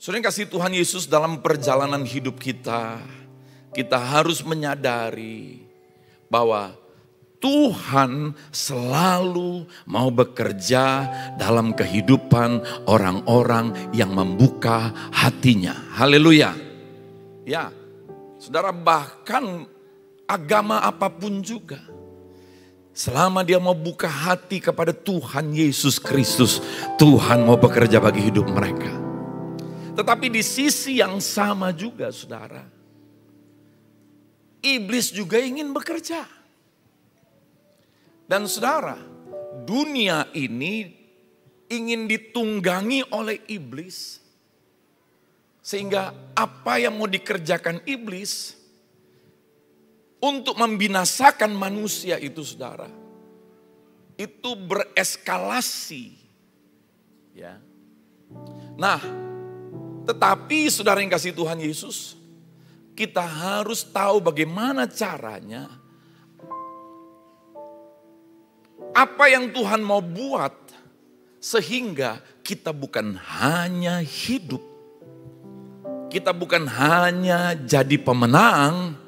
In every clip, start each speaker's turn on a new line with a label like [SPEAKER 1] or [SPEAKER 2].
[SPEAKER 1] Saudara yang kasih Tuhan Yesus, dalam perjalanan hidup kita, kita harus menyadari bahwa Tuhan selalu mau bekerja dalam kehidupan orang-orang yang membuka hatinya. Haleluya. Ya, saudara, bahkan agama apapun juga, selama dia mau buka hati kepada Tuhan Yesus Kristus, Tuhan mau bekerja bagi hidup mereka. Tetapi di sisi yang sama juga, saudara, iblis juga ingin bekerja. Dan saudara, dunia ini ingin ditunggangi oleh iblis. Sehingga apa yang mau dikerjakan iblis untuk membinasakan manusia itu, saudara, itu bereskalasi. Ya. Nah, tetapi saudara yang kasih Tuhan Yesus, kita harus tahu bagaimana caranya, apa yang Tuhan mau buat, sehingga kita bukan hanya hidup, kita bukan hanya jadi pemenang,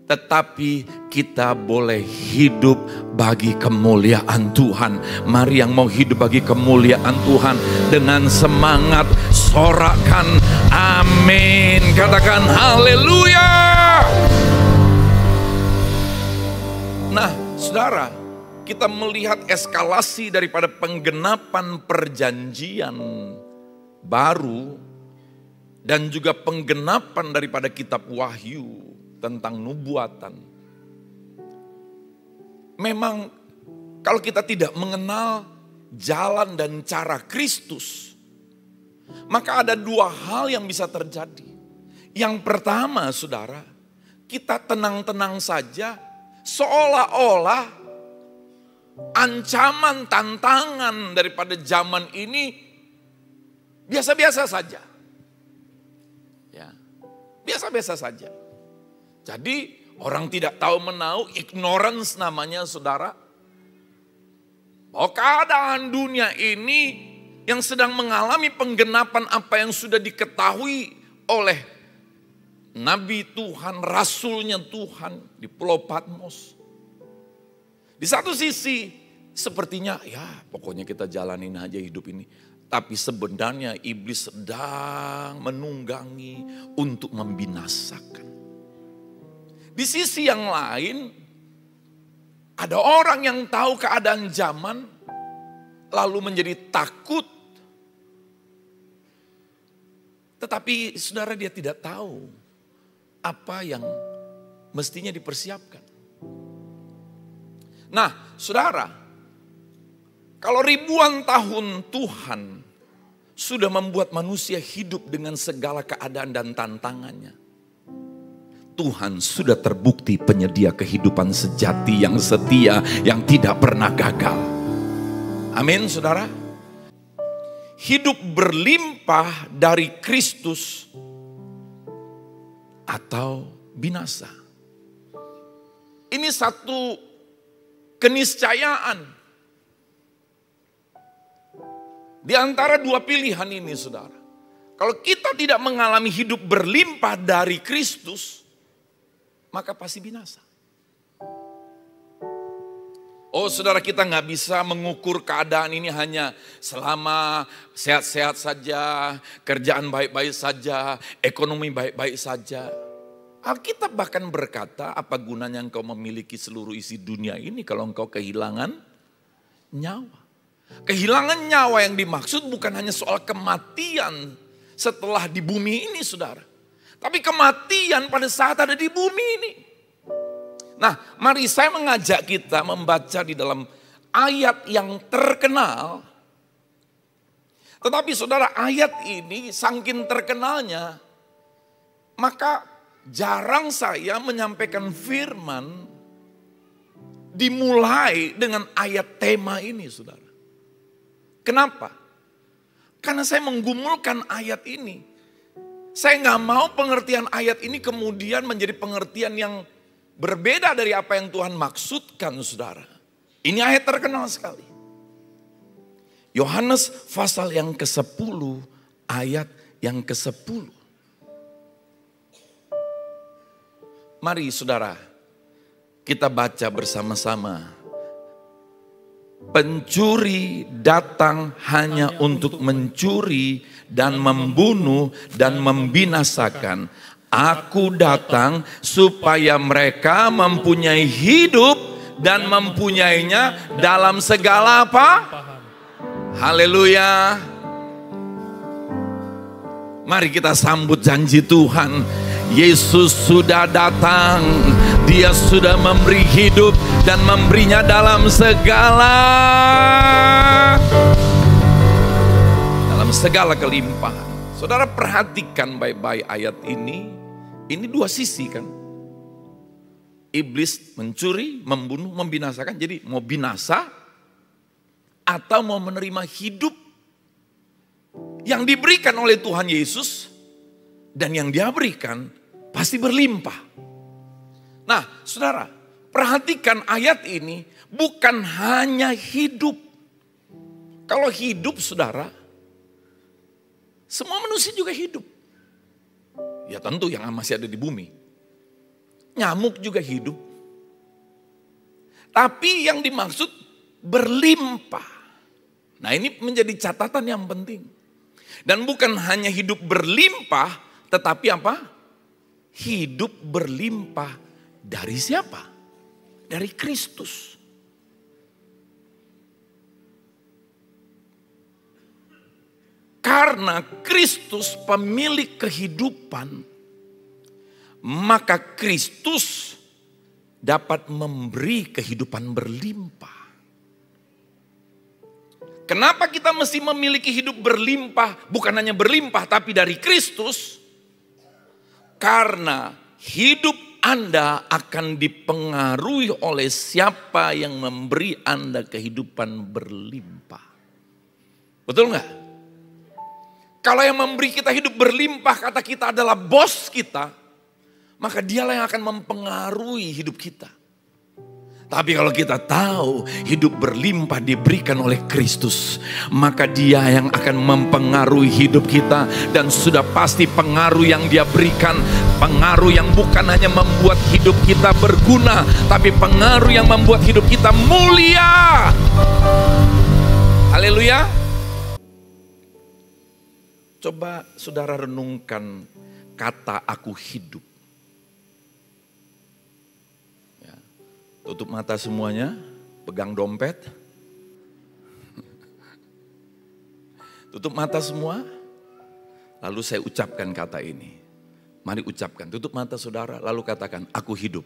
[SPEAKER 1] tetapi kita boleh hidup bagi kemuliaan Tuhan. Mari yang mau hidup bagi kemuliaan Tuhan dengan semangat sorakan amin. Katakan haleluya. Nah, saudara, kita melihat eskalasi daripada penggenapan perjanjian baru dan juga penggenapan daripada kitab Wahyu tentang nubuatan. Memang kalau kita tidak mengenal jalan dan cara Kristus, maka ada dua hal yang bisa terjadi. Yang pertama, saudara, kita tenang-tenang saja, seolah-olah ancaman, tantangan daripada zaman ini biasa-biasa saja. Ya, biasa-biasa saja. Jadi orang tidak tahu menahu, ignorance namanya, saudara. Bahwa keadaan dunia ini yang sedang mengalami penggenapan apa yang sudah diketahui oleh Nabi Tuhan, Rasulnya Tuhan di Pulau Patmos. Di satu sisi sepertinya ya pokoknya kita jalanin aja hidup ini. Tapi sebenarnya iblis sedang menunggangi untuk membinasakan. Di sisi yang lain, ada orang yang tahu keadaan zaman, lalu menjadi takut. Tetapi saudara, dia tidak tahu apa yang mestinya dipersiapkan. Nah, saudara, kalau ribuan tahun Tuhan sudah membuat manusia hidup dengan segala keadaan dan tantangannya, Tuhan sudah terbukti penyedia kehidupan sejati yang setia, yang tidak pernah gagal. Amin, saudara. Hidup berlimpah dari Kristus atau binasa. Ini satu keniscayaan. Di antara dua pilihan ini, saudara. Kalau kita tidak mengalami hidup berlimpah dari Kristus, maka pasti binasa. Oh, saudara, kita nggak bisa mengukur keadaan ini hanya selama sehat-sehat saja, kerjaan baik-baik saja, ekonomi baik-baik saja. Alkitab bahkan berkata, apa gunanya engkau memiliki seluruh isi dunia ini kalau engkau kehilangan nyawa. Kehilangan nyawa yang dimaksud bukan hanya soal kematian setelah di bumi ini, saudara. Tapi kematian pada saat ada di bumi ini. Nah, mari saya mengajak kita membaca di dalam ayat yang terkenal. Tetapi saudara, ayat ini saking terkenalnya, maka jarang saya menyampaikan firman dimulai dengan ayat tema ini, saudara. Kenapa? Karena saya menggumulkan ayat ini. Saya nggak mau pengertian ayat ini kemudian menjadi pengertian yang berbeda dari apa yang Tuhan maksudkan, saudara. Ini ayat terkenal sekali. Yohanes pasal yang ke-10 ayat yang ke-10. Mari saudara, kita baca bersama-sama. Pencuri datang hanya untuk mencuri dan membunuh dan membinasakan. Aku datang supaya mereka mempunyai hidup dan mempunyainya dalam segala apa? Haleluya. Mari kita sambut janji Tuhan. Yesus sudah datang. Dia sudah memberi hidup dan memberinya dalam segala kelimpahan. Saudara perhatikan baik-baik ayat ini. Ini dua sisi kan. Iblis mencuri, membunuh, membinasakan. Jadi mau binasa atau mau menerima hidup yang diberikan oleh Tuhan Yesus. Dan yang dia berikan pasti berlimpah. Nah saudara, perhatikan ayat ini bukan hanya hidup. Kalau hidup saudara, semua manusia juga hidup. Ya tentu yang masih ada di bumi. Nyamuk juga hidup. Tapi yang dimaksud berlimpah. Nah ini menjadi catatan yang penting. Dan bukan hanya hidup berlimpah, tetapi apa? Hidup berlimpah dari siapa? Dari Kristus. Karena Kristus pemilik kehidupan, maka Kristus dapat memberi kehidupan berlimpah. Kenapa kita mesti memiliki hidup berlimpah? Bukan hanya berlimpah tapi dari Kristus. Karena hidup Anda akan dipengaruhi oleh siapa yang memberi Anda kehidupan berlimpah. Betul nggak? Kalau yang memberi kita hidup berlimpah, kata kita adalah bos kita, maka dialah yang akan mempengaruhi hidup kita. Tapi kalau kita tahu hidup berlimpah diberikan oleh Kristus, maka dia yang akan mempengaruhi hidup kita. Dan sudah pasti pengaruh yang dia berikan, pengaruh yang bukan hanya membuat hidup kita berguna, tapi pengaruh yang membuat hidup kita mulia. Haleluya. Coba saudara renungkan kata aku hidup. Ya. Tutup mata semuanya, pegang dompet. Tutup mata semua, lalu saya ucapkan kata ini. Mari ucapkan, tutup mata saudara, lalu katakan aku hidup.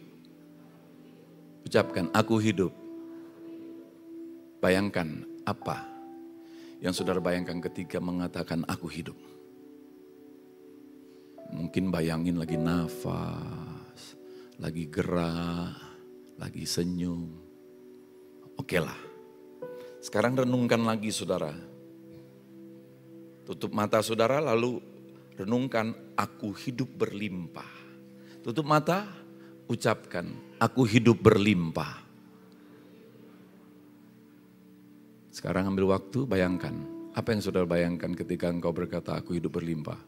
[SPEAKER 1] Ucapkan aku hidup. Bayangkan apa yang saudara bayangkan ketika mengatakan aku hidup. Mungkin bayangin lagi nafas, lagi gerak, lagi senyum. Oke lah. Sekarang renungkan lagi saudara. Tutup mata saudara lalu renungkan aku hidup berlimpah. Tutup mata, ucapkan aku hidup berlimpah. Sekarang ambil waktu, bayangkan. Apa yang saudara bayangkan ketika engkau berkata aku hidup berlimpah?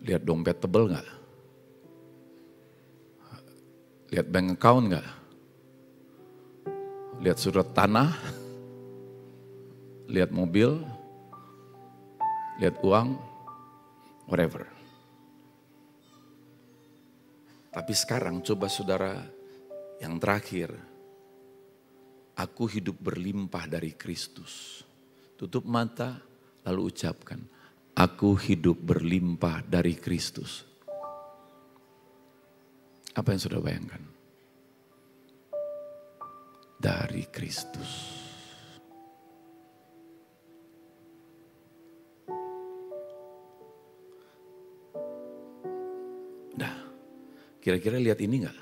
[SPEAKER 1] Lihat dompet tebel gak? Lihat bank account gak? Lihat surat tanah? Lihat mobil? Lihat uang? Whatever. Tapi sekarang coba saudara yang terakhir. Aku hidup berlimpah dari Kristus. Tutup mata lalu ucapkan. Aku hidup berlimpah dari Kristus. Apa yang sudah bayangkan? Dari Kristus. Nah, kira-kira lihat ini enggak?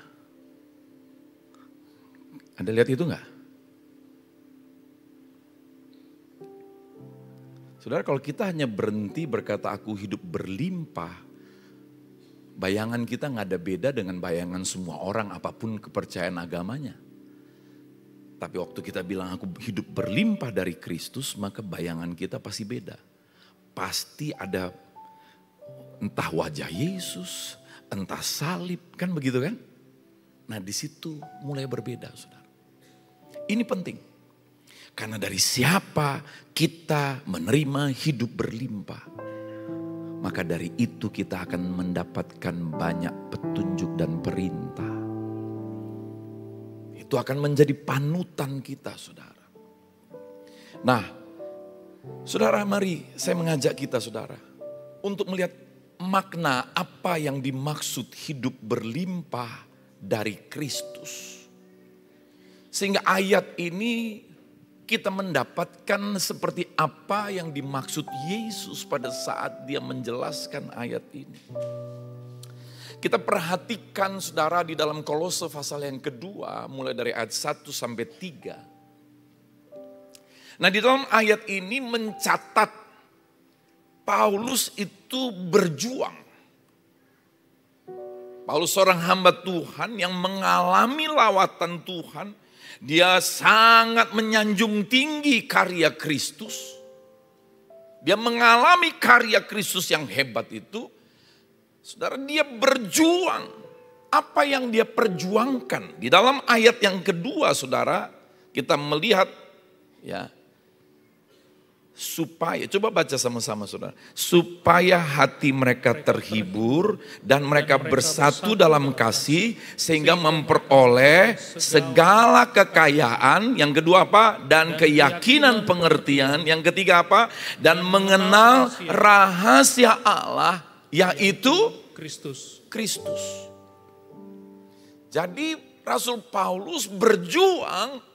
[SPEAKER 1] Anda lihat itu enggak? Saudara, kalau kita hanya berhenti berkata aku hidup berlimpah, bayangan kita nggak ada beda dengan bayangan semua orang apapun kepercayaan agamanya. Tapi waktu kita bilang aku hidup berlimpah dari Kristus, maka bayangan kita pasti beda. Pasti ada entah wajah Yesus, entah salib, kan begitu kan? Nah di situ mulai berbeda, saudara. Ini penting. Karena dari siapa kita menerima hidup berlimpah, maka dari itu kita akan mendapatkan banyak petunjuk dan perintah. Itu akan menjadi panutan kita, saudara. Nah, saudara, mari saya mengajak kita, saudara, untuk melihat makna apa yang dimaksud hidup berlimpah dari Kristus. Sehingga ayat ini kita mendapatkan seperti apa yang dimaksud Yesus pada saat dia menjelaskan ayat ini. Kita perhatikan, saudara, di dalam Kolose pasal yang kedua, mulai dari ayat 1 sampai 3. Nah, di dalam ayat ini mencatat Paulus itu berjuang. Paulus seorang hamba Tuhan yang mengalami lawatan Tuhan. Dia sangat menyanjung tinggi karya Kristus. Dia mengalami karya Kristus yang hebat itu. Saudara, dia berjuang. Apa yang dia perjuangkan? Di dalam ayat yang kedua, saudara, kita melihat ya, supaya, coba baca sama-sama, saudara. Supaya hati mereka terhibur dan mereka bersatu dalam kasih sehingga memperoleh segala kekayaan. Yang kedua apa? Dan keyakinan pengertian. Yang ketiga apa? Dan mengenal rahasia Allah, yaitu Kristus. Jadi Rasul Paulus berjuang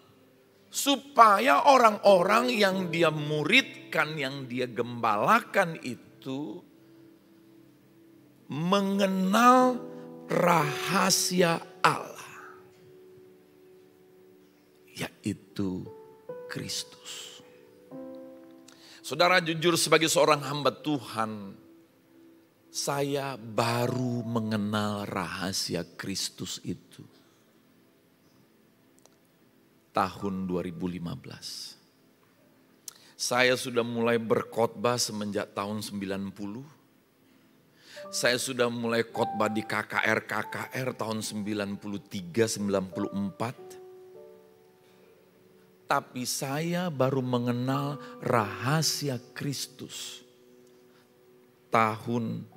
[SPEAKER 1] supaya orang-orang yang dia muridkan, yang dia gembalakan itu mengenal rahasia Allah, yaitu Kristus. Saudara, jujur sebagai seorang hamba Tuhan, saya baru mengenal rahasia Kristus itu tahun 2015. Saya sudah mulai berkhotbah semenjak tahun 90. Saya sudah mulai khotbah di KKR tahun 93, 94. Tapi saya baru mengenal rahasia Kristus tahun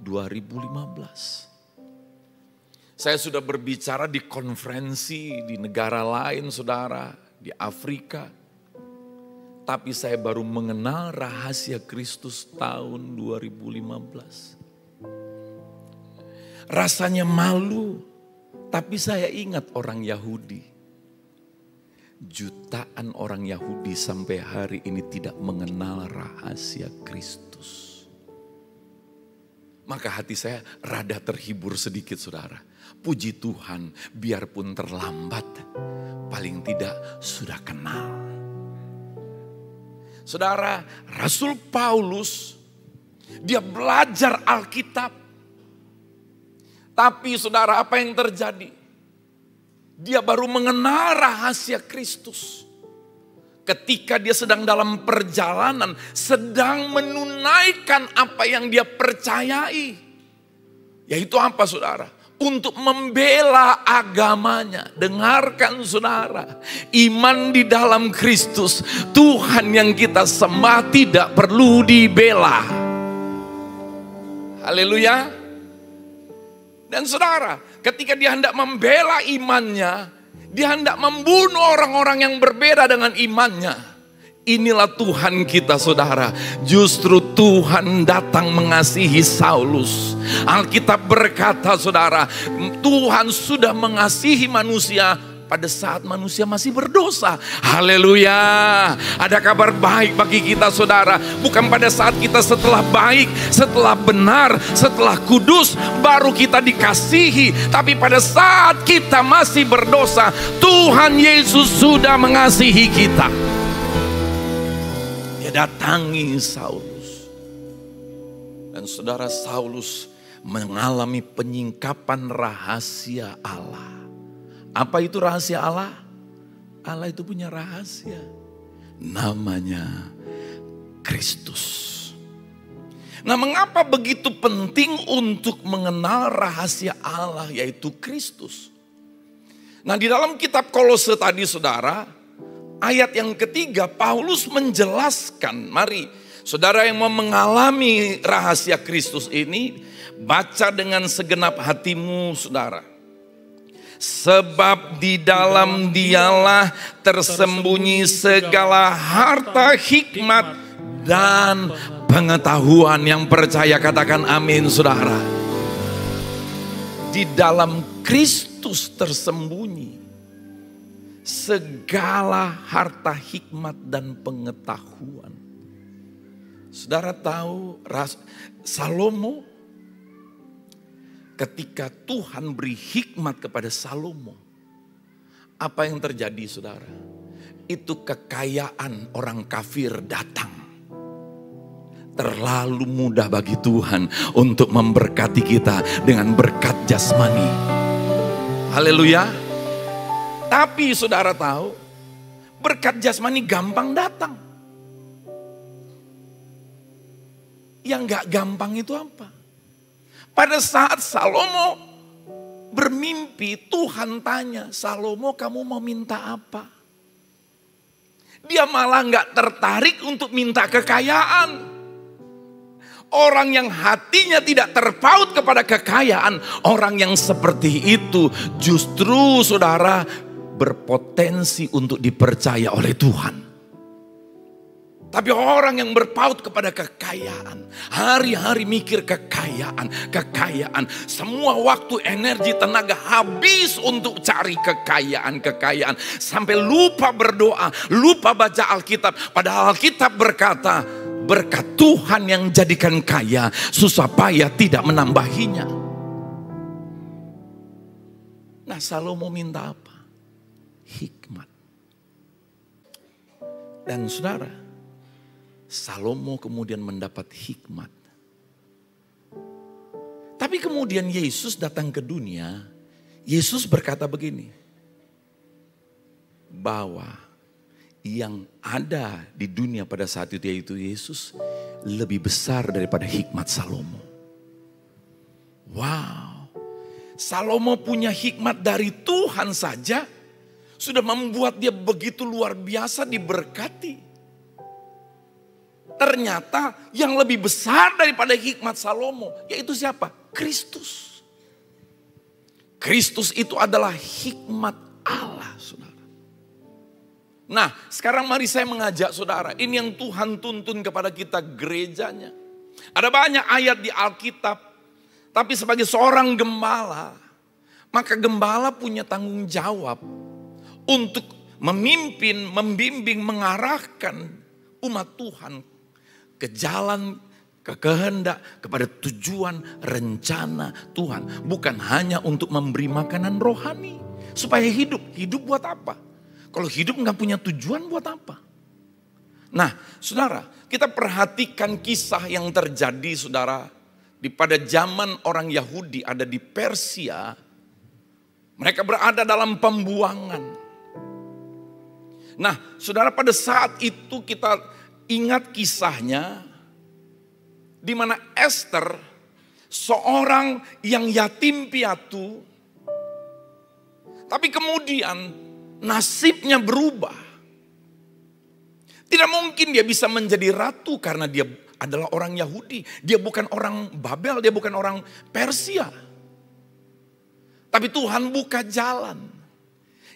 [SPEAKER 1] 2015. Saya sudah berbicara di konferensi di negara lain, saudara, di Afrika. Tapi saya baru mengenal rahasia Kristus tahun 2015. Rasanya malu, tapi saya ingat orang Yahudi. Jutaan orang Yahudi sampai hari ini tidak mengenal rahasia Kristus. Maka hati saya rada terhibur sedikit, saudara. Puji Tuhan, biarpun terlambat, paling tidak sudah kenal. Saudara, Rasul Paulus, dia belajar Alkitab. Tapi saudara, apa yang terjadi? Dia baru mengenal rahasia Kristus ketika dia sedang dalam perjalanan, sedang menunaikan apa yang dia percayai. Yaitu apa, saudara? Untuk membela agamanya. Dengarkan, saudara, iman di dalam Kristus, Tuhan yang kita sembah tidak perlu dibela. Haleluya. Dan saudara, ketika dia hendak membela imannya, dia hendak membunuh orang-orang yang berbeda dengan imannya. Inilah Tuhan kita, saudara. Justru Tuhan datang mengasihi Saulus. Alkitab berkata, saudara, Tuhan sudah mengasihi manusia pada saat manusia masih berdosa. Haleluya. Ada kabar baik bagi kita, saudara. Bukan pada saat kita setelah baik, setelah benar, setelah kudus, baru kita dikasihi. Tapi pada saat kita masih berdosa, Tuhan Yesus sudah mengasihi kita. Dia datangi Saulus. Dan saudara, Saulus mengalami penyingkapan rahasia Allah. Apa itu rahasia Allah? Allah itu punya rahasia. Namanya Kristus. Nah, mengapa begitu penting untuk mengenal rahasia Allah, yaitu Kristus? Nah, di dalam kitab Kolose tadi saudara, ayat yang ketiga Paulus menjelaskan, mari saudara yang mau mengalami rahasia Kristus ini, baca dengan segenap hatimu saudara. Sebab di dalam dialah tersembunyi segala harta hikmat dan pengetahuan. Yang percaya katakan amin saudara. Di dalam Kristus tersembunyi segala harta hikmat dan pengetahuan. Saudara tahu Salomo, ketika Tuhan beri hikmat kepada Salomo, apa yang terjadi saudara? Itu kekayaan orang kafir datang. Terlalu mudah bagi Tuhan untuk memberkati kita dengan berkat jasmani. Haleluya. Tapi saudara tahu, berkat jasmani gampang datang. Yang gak gampang itu apa? Pada saat Salomo bermimpi, Tuhan tanya, Salomo kamu mau minta apa? Dia malah gak tertarik untuk minta kekayaan. Orang yang hatinya tidak terpaut kepada kekayaan, orang yang seperti itu justru saudara berpotensi untuk dipercaya oleh Tuhan. Tapi orang yang berpaut kepada kekayaan, hari-hari mikir kekayaan, semua waktu, energi, tenaga habis untuk cari kekayaan. Sampai lupa berdoa, lupa baca Alkitab. Padahal Alkitab berkata, berkat Tuhan yang jadikan kaya, susah payah tidak menambahinya. Nah, Salomo minta apa? Hikmat. Dan saudara, Salomo kemudian mendapat hikmat. Tapi kemudian Yesus datang ke dunia. Yesus berkata begini, bahwa yang ada di dunia pada saat itu, yaitu Yesus, lebih besar daripada hikmat Salomo. Wow, Salomo punya hikmat dari Tuhan saja sudah membuat dia begitu luar biasa diberkati. Ternyata yang lebih besar daripada hikmat Salomo, yaitu siapa? Kristus. Kristus itu adalah hikmat Allah, saudara. Nah, sekarang mari saya mengajak saudara, ini yang Tuhan tuntun kepada kita gerejanya. Ada banyak ayat di Alkitab, tapi sebagai seorang gembala, maka gembala punya tanggung jawab untuk memimpin, membimbing, mengarahkan umat Tuhan ke jalan, ke kehendak, kepada tujuan, rencana Tuhan. Bukan hanya untuk memberi makanan rohani supaya hidup. Hidup buat apa? Kalau hidup nggak punya tujuan buat apa? Nah, saudara, kita perhatikan kisah yang terjadi, saudara, pada zaman orang Yahudi ada di Persia. Mereka berada dalam pembuangan. Nah, saudara, pada saat itu kita ingat kisahnya di mana Esther, seorang yang yatim piatu, tapi kemudian nasibnya berubah. Tidak mungkin dia bisa menjadi ratu karena dia adalah orang Yahudi. Dia bukan orang Babel, dia bukan orang Persia. Tapi Tuhan buka jalan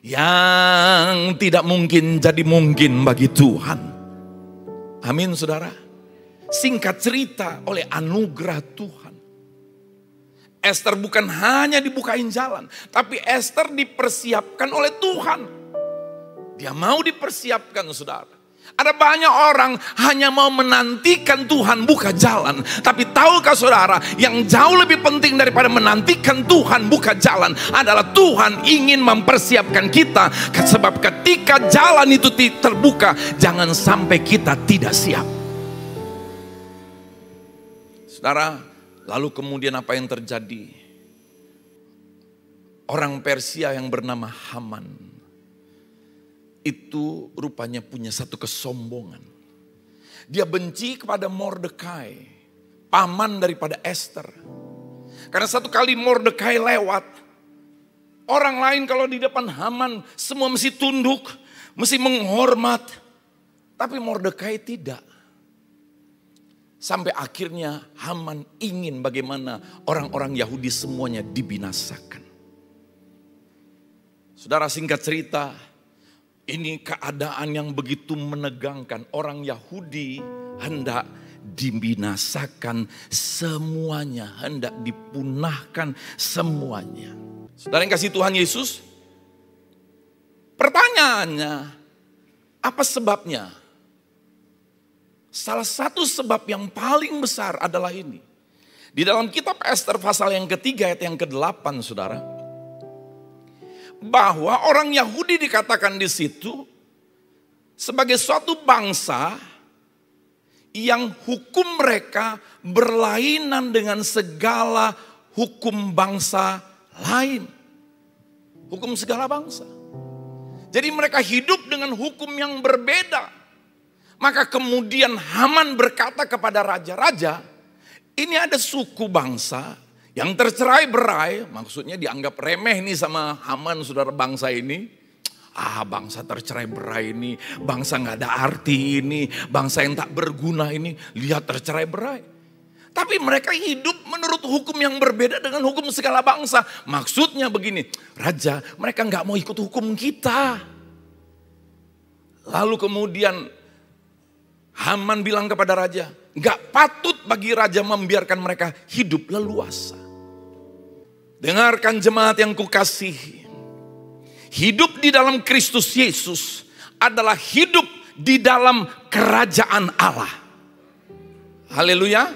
[SPEAKER 1] yang tidak mungkin jadi mungkin bagi Tuhan. Amin saudara. Singkat cerita, oleh anugerah Tuhan, Esther bukan hanya dibukain jalan, tapi Esther dipersiapkan oleh Tuhan. Dia mau dipersiapkan saudara. Ada banyak orang hanya mau menantikan Tuhan buka jalan. Tapi tahukah saudara, yang jauh lebih penting daripada menantikan Tuhan buka jalan adalah Tuhan ingin mempersiapkan kita. Sebab ketika jalan itu terbuka, jangan sampai kita tidak siap. Saudara, lalu kemudian apa yang terjadi? Orang Persia yang bernama Haman, itu rupanya punya satu kesombongan. Dia benci kepada Mordekai, paman daripada Esther. Karena satu kali Mordekai lewat, orang lain kalau di depan Haman semua mesti tunduk, mesti menghormat. Tapi Mordekai tidak. Sampai akhirnya Haman ingin bagaimana orang-orang Yahudi semuanya dibinasakan. Saudara, singkat cerita, ini keadaan yang begitu menegangkan. Orang Yahudi hendak dibinasakan semuanya, hendak dipunahkan semuanya. Saudara yang kasih Tuhan Yesus, pertanyaannya, apa sebabnya? Salah satu sebab yang paling besar adalah ini. Di dalam kitab Esther pasal yang ketiga ayat yang ke-8, saudara. Bahwa orang Yahudi dikatakan di situ sebagai suatu bangsa yang hukum mereka berlainan dengan segala hukum bangsa lain. Hukum segala bangsa. Jadi mereka hidup dengan hukum yang berbeda. Maka kemudian Haman berkata kepada raja-raja, ini ada suku bangsa yang tercerai-berai, maksudnya dianggap remeh nih sama Haman, saudara, bangsa ini. Bangsa tercerai-berai ini, bangsa gak ada arti ini, bangsa yang tak berguna ini, lihat tercerai-berai. Tapi mereka hidup menurut hukum yang berbeda dengan hukum segala bangsa. Maksudnya begini, raja, mereka gak mau ikut hukum kita. Lalu kemudian Haman bilang kepada raja, gak patut bagi raja membiarkan mereka hidup leluasa. Dengarkan jemaat yang kukasihi. Hidup di dalam Kristus Yesus adalah hidup di dalam kerajaan Allah. Haleluya.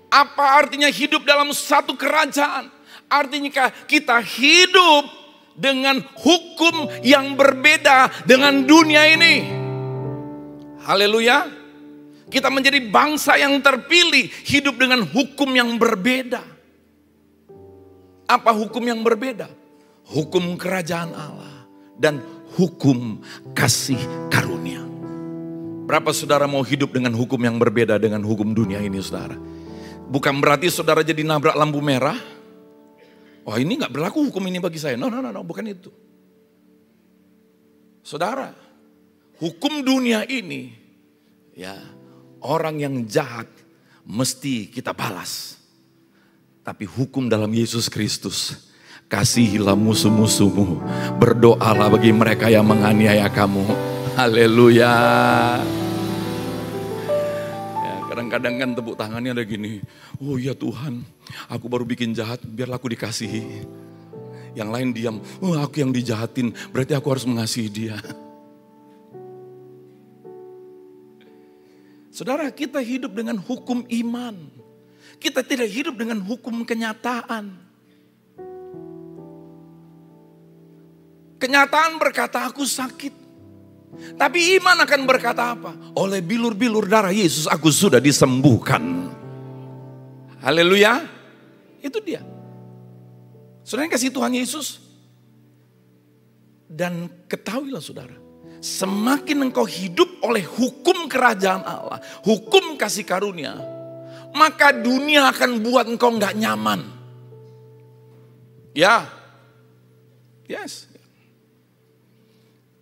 [SPEAKER 1] Apa artinya hidup dalam satu kerajaan? Artinya kita hidup dengan hukum yang berbeda dengan dunia ini. Haleluya. Kita menjadi bangsa yang terpilih, hidup dengan hukum yang berbeda. Apa hukum yang berbeda? Hukum kerajaan Allah dan hukum kasih karunia. Berapa saudara mau hidup dengan hukum yang berbeda dengan hukum dunia ini, saudara? Bukan berarti saudara jadi nabrak lampu merah. Wah, ini gak berlaku hukum ini bagi saya. No, bukan itu. Saudara, hukum dunia ini, ya, orang yang jahat mesti kita balas. Tapi hukum dalam Yesus Kristus, kasihilah musuh-musuhmu, berdoalah bagi mereka yang menganiaya kamu. Haleluya. Ya, kadang-kadang kan tepuk tangannya ada gini, oh ya Tuhan, aku baru bikin jahat, biarlah aku dikasihi. Yang lain diam, oh aku yang dijahatin, berarti aku harus mengasihi dia. Saudara, kita hidup dengan hukum iman. Kita tidak hidup dengan hukum kenyataan. Kenyataan berkata aku sakit. Tapi iman akan berkata apa? Oleh bilur-bilur darah Yesus aku sudah disembuhkan. Haleluya. Itu dia. Saudara yang kasih Tuhan Yesus. Dan ketahuilah saudara. Semakin engkau hidup oleh hukum kerajaan Allah. Hukum kasih karunia. Maka dunia akan buat engkau gak nyaman. Ya. Yes.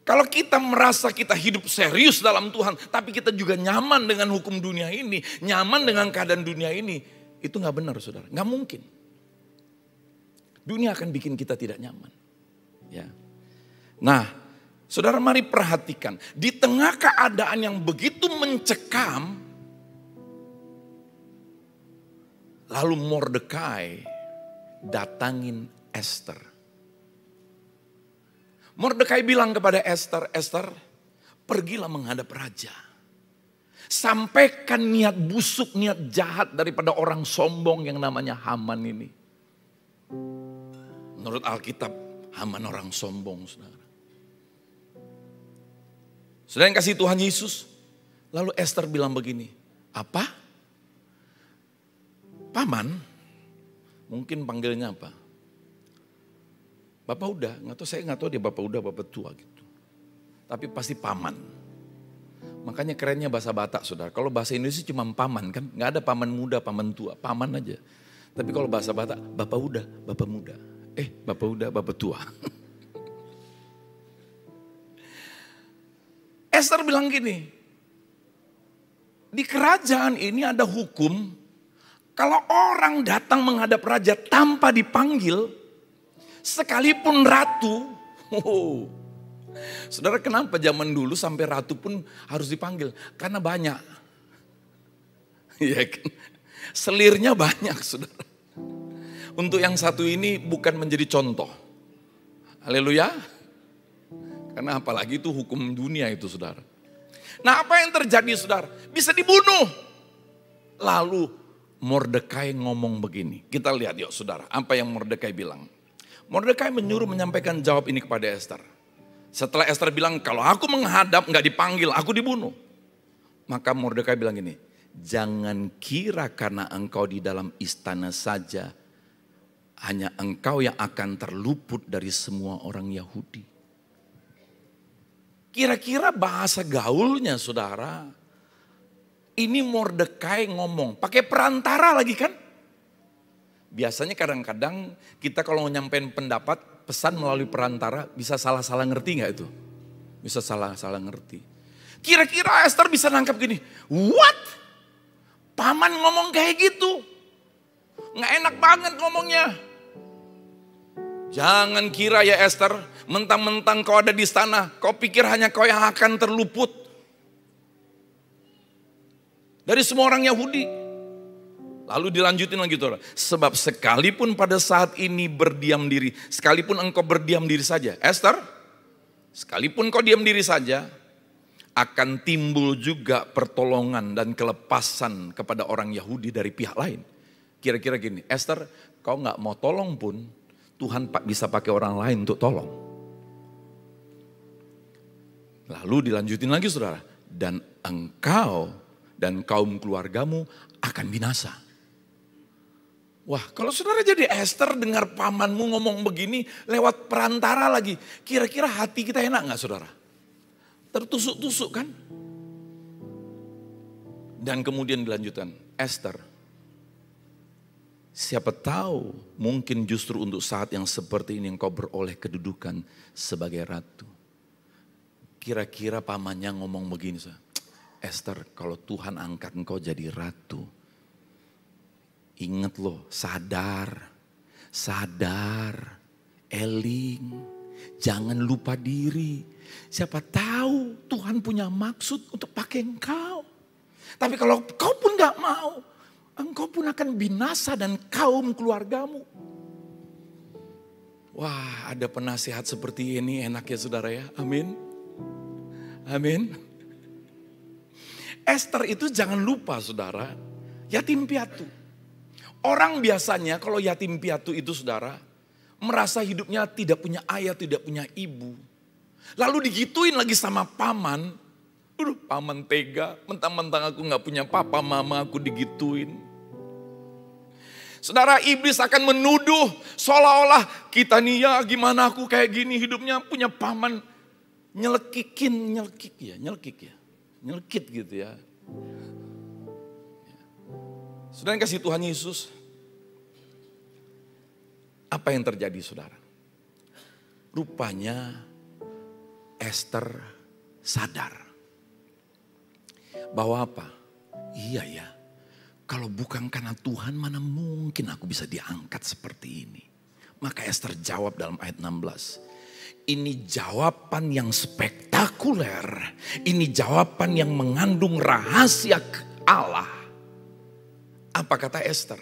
[SPEAKER 1] Kalau kita merasa kita hidup serius dalam Tuhan, tapi kita juga nyaman dengan hukum dunia ini, nyaman dengan keadaan dunia ini, itu gak benar saudara, gak mungkin. Dunia akan bikin kita tidak nyaman. Ya. Nah, saudara mari perhatikan, di tengah keadaan yang begitu mencekam, lalu Mordekai datangin Esther. Mordekai bilang kepada Esther, Esther, pergilah menghadap raja. Sampaikan niat busuk, niat jahat daripada orang sombong yang namanya Haman ini. Menurut Alkitab, Haman orang sombong, saudara. Saudara yang kasih Tuhan Yesus, lalu Esther bilang begini, apa? Paman, mungkin panggilnya apa? Bapak udah, saya nggak tahu dia bapak udah, bapak tua gitu. tapi pasti paman. Makanya kerennya bahasa Batak, saudara. Kalau bahasa Indonesia cuma paman kan, nggak ada paman muda, paman tua, paman aja. Tapi kalau bahasa Batak, bapak udah, bapak muda. Bapak udah, bapak tua. Esther bilang gini, di kerajaan ini ada hukum, kalau orang datang menghadap raja tanpa dipanggil, sekalipun ratu, saudara, kenapa zaman dulu sampai ratu pun harus dipanggil? Karena banyak. Ya kan? Selirnya banyak, saudara. Untuk yang satu ini bukan menjadi contoh. Haleluya. Karena apalagi itu hukum dunia itu, saudara. Nah, apa yang terjadi, saudara? Bisa dibunuh. Lalu Mordekai ngomong begini. Kita lihat yuk, saudara. Apa yang Mordekai bilang. Mordekai menyuruh menyampaikan jawab ini kepada Esther. Setelah Esther bilang, kalau aku menghadap gak dipanggil, aku dibunuh. Maka Mordekai bilang gini, jangan kira karena engkau di dalam istana saja, hanya engkau yang akan terluput dari semua orang Yahudi. Kira-kira bahasa gaulnya, saudara, ini Mordekai ngomong, pakai perantara lagi kan? Biasanya kadang-kadang kita kalau nyampein pendapat, pesan melalui perantara, bisa salah-salah ngerti gak itu? Bisa salah-salah ngerti. Kira-kira Esther bisa nangkap gini, what? Paman ngomong kayak gitu? Gak enak banget ngomongnya. Jangan kira ya Esther, mentang-mentang kau ada di istana, kau pikir hanya kau yang akan terluput dari semua orang Yahudi. Lalu dilanjutin lagi, saudara. Sebab sekalipun pada saat ini berdiam diri, sekalipun engkau berdiam diri saja, Esther, sekalipun kau diam diri saja, akan timbul juga pertolongan dan kelepasan kepada orang Yahudi dari pihak lain. Kira-kira gini, Esther, kau gak mau tolong pun, Tuhan bisa pakai orang lain untuk tolong. Lalu dilanjutin lagi, saudara. Dan engkau dan kaum keluargamu akan binasa. Wah, kalau saudara jadi Esther dengar pamanmu ngomong begini lewat perantara lagi. Kira-kira hati kita enak gak, saudara? Tertusuk-tusuk kan? Dan kemudian dilanjutkan, Esther, siapa tahu mungkin justru untuk saat yang seperti ini engkau beroleh kedudukan sebagai ratu. Kira-kira pamannya ngomong begini, Esther, kalau Tuhan angkat engkau jadi ratu, ingat loh, sadar, eling, jangan lupa diri. Siapa tahu Tuhan punya maksud untuk pakai engkau. Tapi kalau kau pun gak mau, engkau pun akan binasa dan kaum keluargamu. Wah, ada penasihat seperti ini enak ya saudara ya, amin. Amin. Esther itu jangan lupa saudara, yatim piatu. Orang biasanya kalau yatim piatu itu saudara, merasa hidupnya tidak punya ayah, tidak punya ibu. Lalu digituin lagi sama paman. Paman tega, mentang-mentang aku gak punya papa mama aku digituin. Saudara, iblis akan menuduh seolah-olah kita nih ya gimana aku kayak gini hidupnya punya paman. Nyelekit gitu ya. Saudara yang kasih Tuhan Yesus, apa yang terjadi saudara? Rupanya Esther sadar bahwa apa? Iya ya, kalau bukan karena Tuhan mana mungkin aku bisa diangkat seperti ini. Maka Esther jawab dalam ayat 16. Ini jawaban yang spektakuler. Ini jawaban yang mengandung rahasia Allah. Apa kata Esther?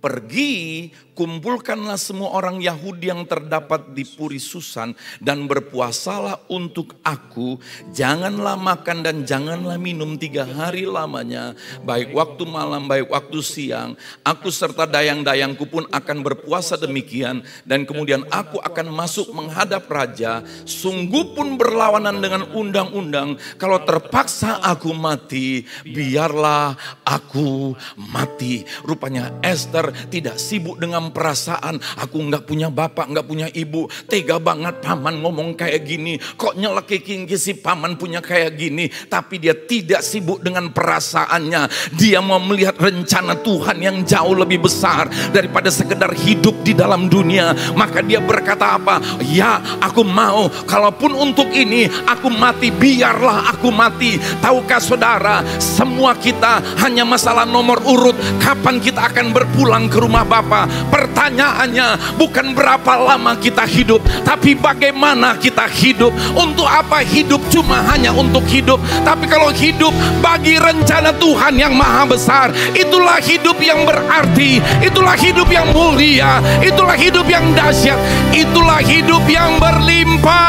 [SPEAKER 1] Pergi, kumpulkanlah semua orang Yahudi yang terdapat di Puri Susan dan berpuasalah untuk aku. Janganlah makan dan janganlah minum 3 hari lamanya. Baik waktu malam, baik waktu siang. Aku serta dayang-dayangku pun akan berpuasa demikian. Dan kemudian aku akan masuk menghadap raja. Sungguh pun berlawanan dengan undang-undang. Kalau terpaksa aku mati, biarlah aku mati. Rupanya Esther tidak sibuk dengan perasaan. Aku nggak punya bapak, nggak punya ibu. Tega banget paman ngomong kayak gini. Kok nyelekikin si paman punya kayak gini. Tapi dia tidak sibuk dengan perasaannya. Dia mau melihat rencana Tuhan yang jauh lebih besar daripada sekedar hidup di dalam dunia. Maka dia berkata apa? Ya, aku mau. Kalaupun untuk ini aku mati, biarlah aku mati. Tahukah saudara, semua kita hanya masalah nomor urut. Kapan kita akan berpulang ke rumah Bapa? Pertanyaannya bukan berapa lama kita hidup, tapi bagaimana kita hidup. Untuk apa hidup cuma hanya untuk hidup? Tapi kalau hidup bagi rencana Tuhan yang maha besar, itulah hidup yang berarti, itulah hidup yang mulia, itulah hidup yang dahsyat, itulah hidup yang berlimpah.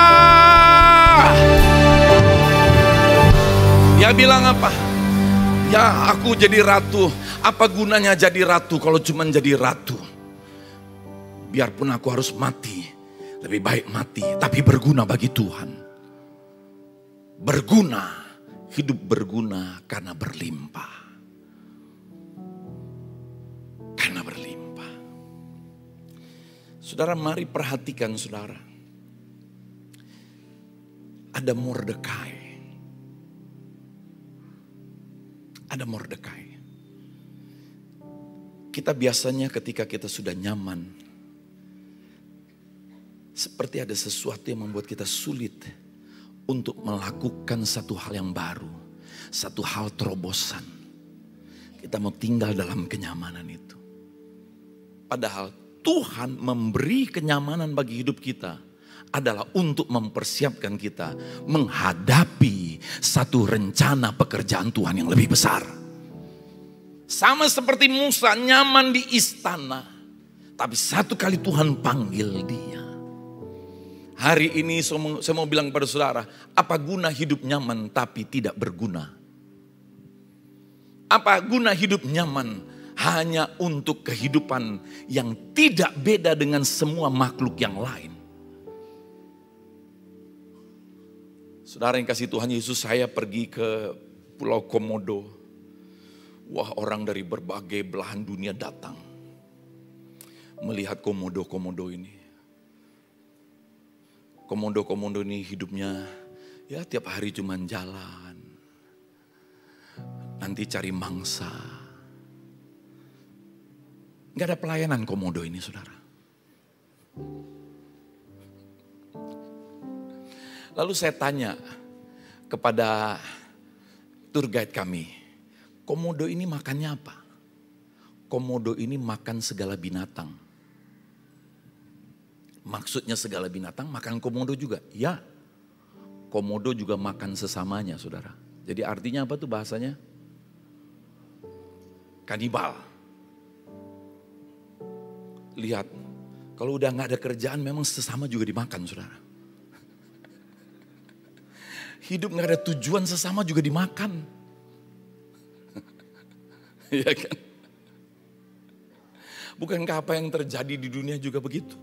[SPEAKER 1] Dia bilang apa? Ya, aku jadi ratu. Apa gunanya jadi ratu kalau cuma jadi ratu? Biarpun aku harus mati, lebih baik mati tapi berguna bagi Tuhan. Berguna, hidup berguna karena berlimpah. Karena berlimpah. Saudara, mari perhatikan saudara. Ada Mordekai. Ada Mordekai. Kita biasanya ketika kita sudah nyaman, seperti ada sesuatu yang membuat kita sulit untuk melakukan satu hal yang baru, satu hal terobosan. Kita mau tinggal dalam kenyamanan itu. Padahal Tuhan memberi kenyamanan bagi hidup kita adalah untuk mempersiapkan kita menghadapi satu rencana pekerjaan Tuhan yang lebih besar. Sama seperti Musa nyaman di istana, tapi satu kali Tuhan panggil dia. Hari ini saya mau bilang pada saudara, apa guna hidup nyaman tapi tidak berguna? Apa guna hidup nyaman hanya untuk kehidupan yang tidak beda dengan semua makhluk yang lain? Saudara yang kasih Tuhan Yesus, saya pergi ke Pulau Komodo. Wah, orang dari berbagai belahan dunia datang melihat komodo-komodo ini. Komodo-komodo ini hidupnya ya tiap hari cuman jalan. Nanti cari mangsa. Gak ada pelayanan komodo ini, saudara. Lalu saya tanya kepada tour guide kami, komodo ini makannya apa? Komodo ini makan segala binatang. Maksudnya segala binatang makan komodo juga? Ya, komodo juga makan sesamanya, saudara. Jadi artinya apa tuh bahasanya? Kanibal. Lihat, kalau udah gak ada kerjaan memang sesama juga dimakan, saudara. Hidup gak ada tujuan, sesama juga dimakan. Iya kan? Bukankah apa yang terjadi di dunia juga begitu?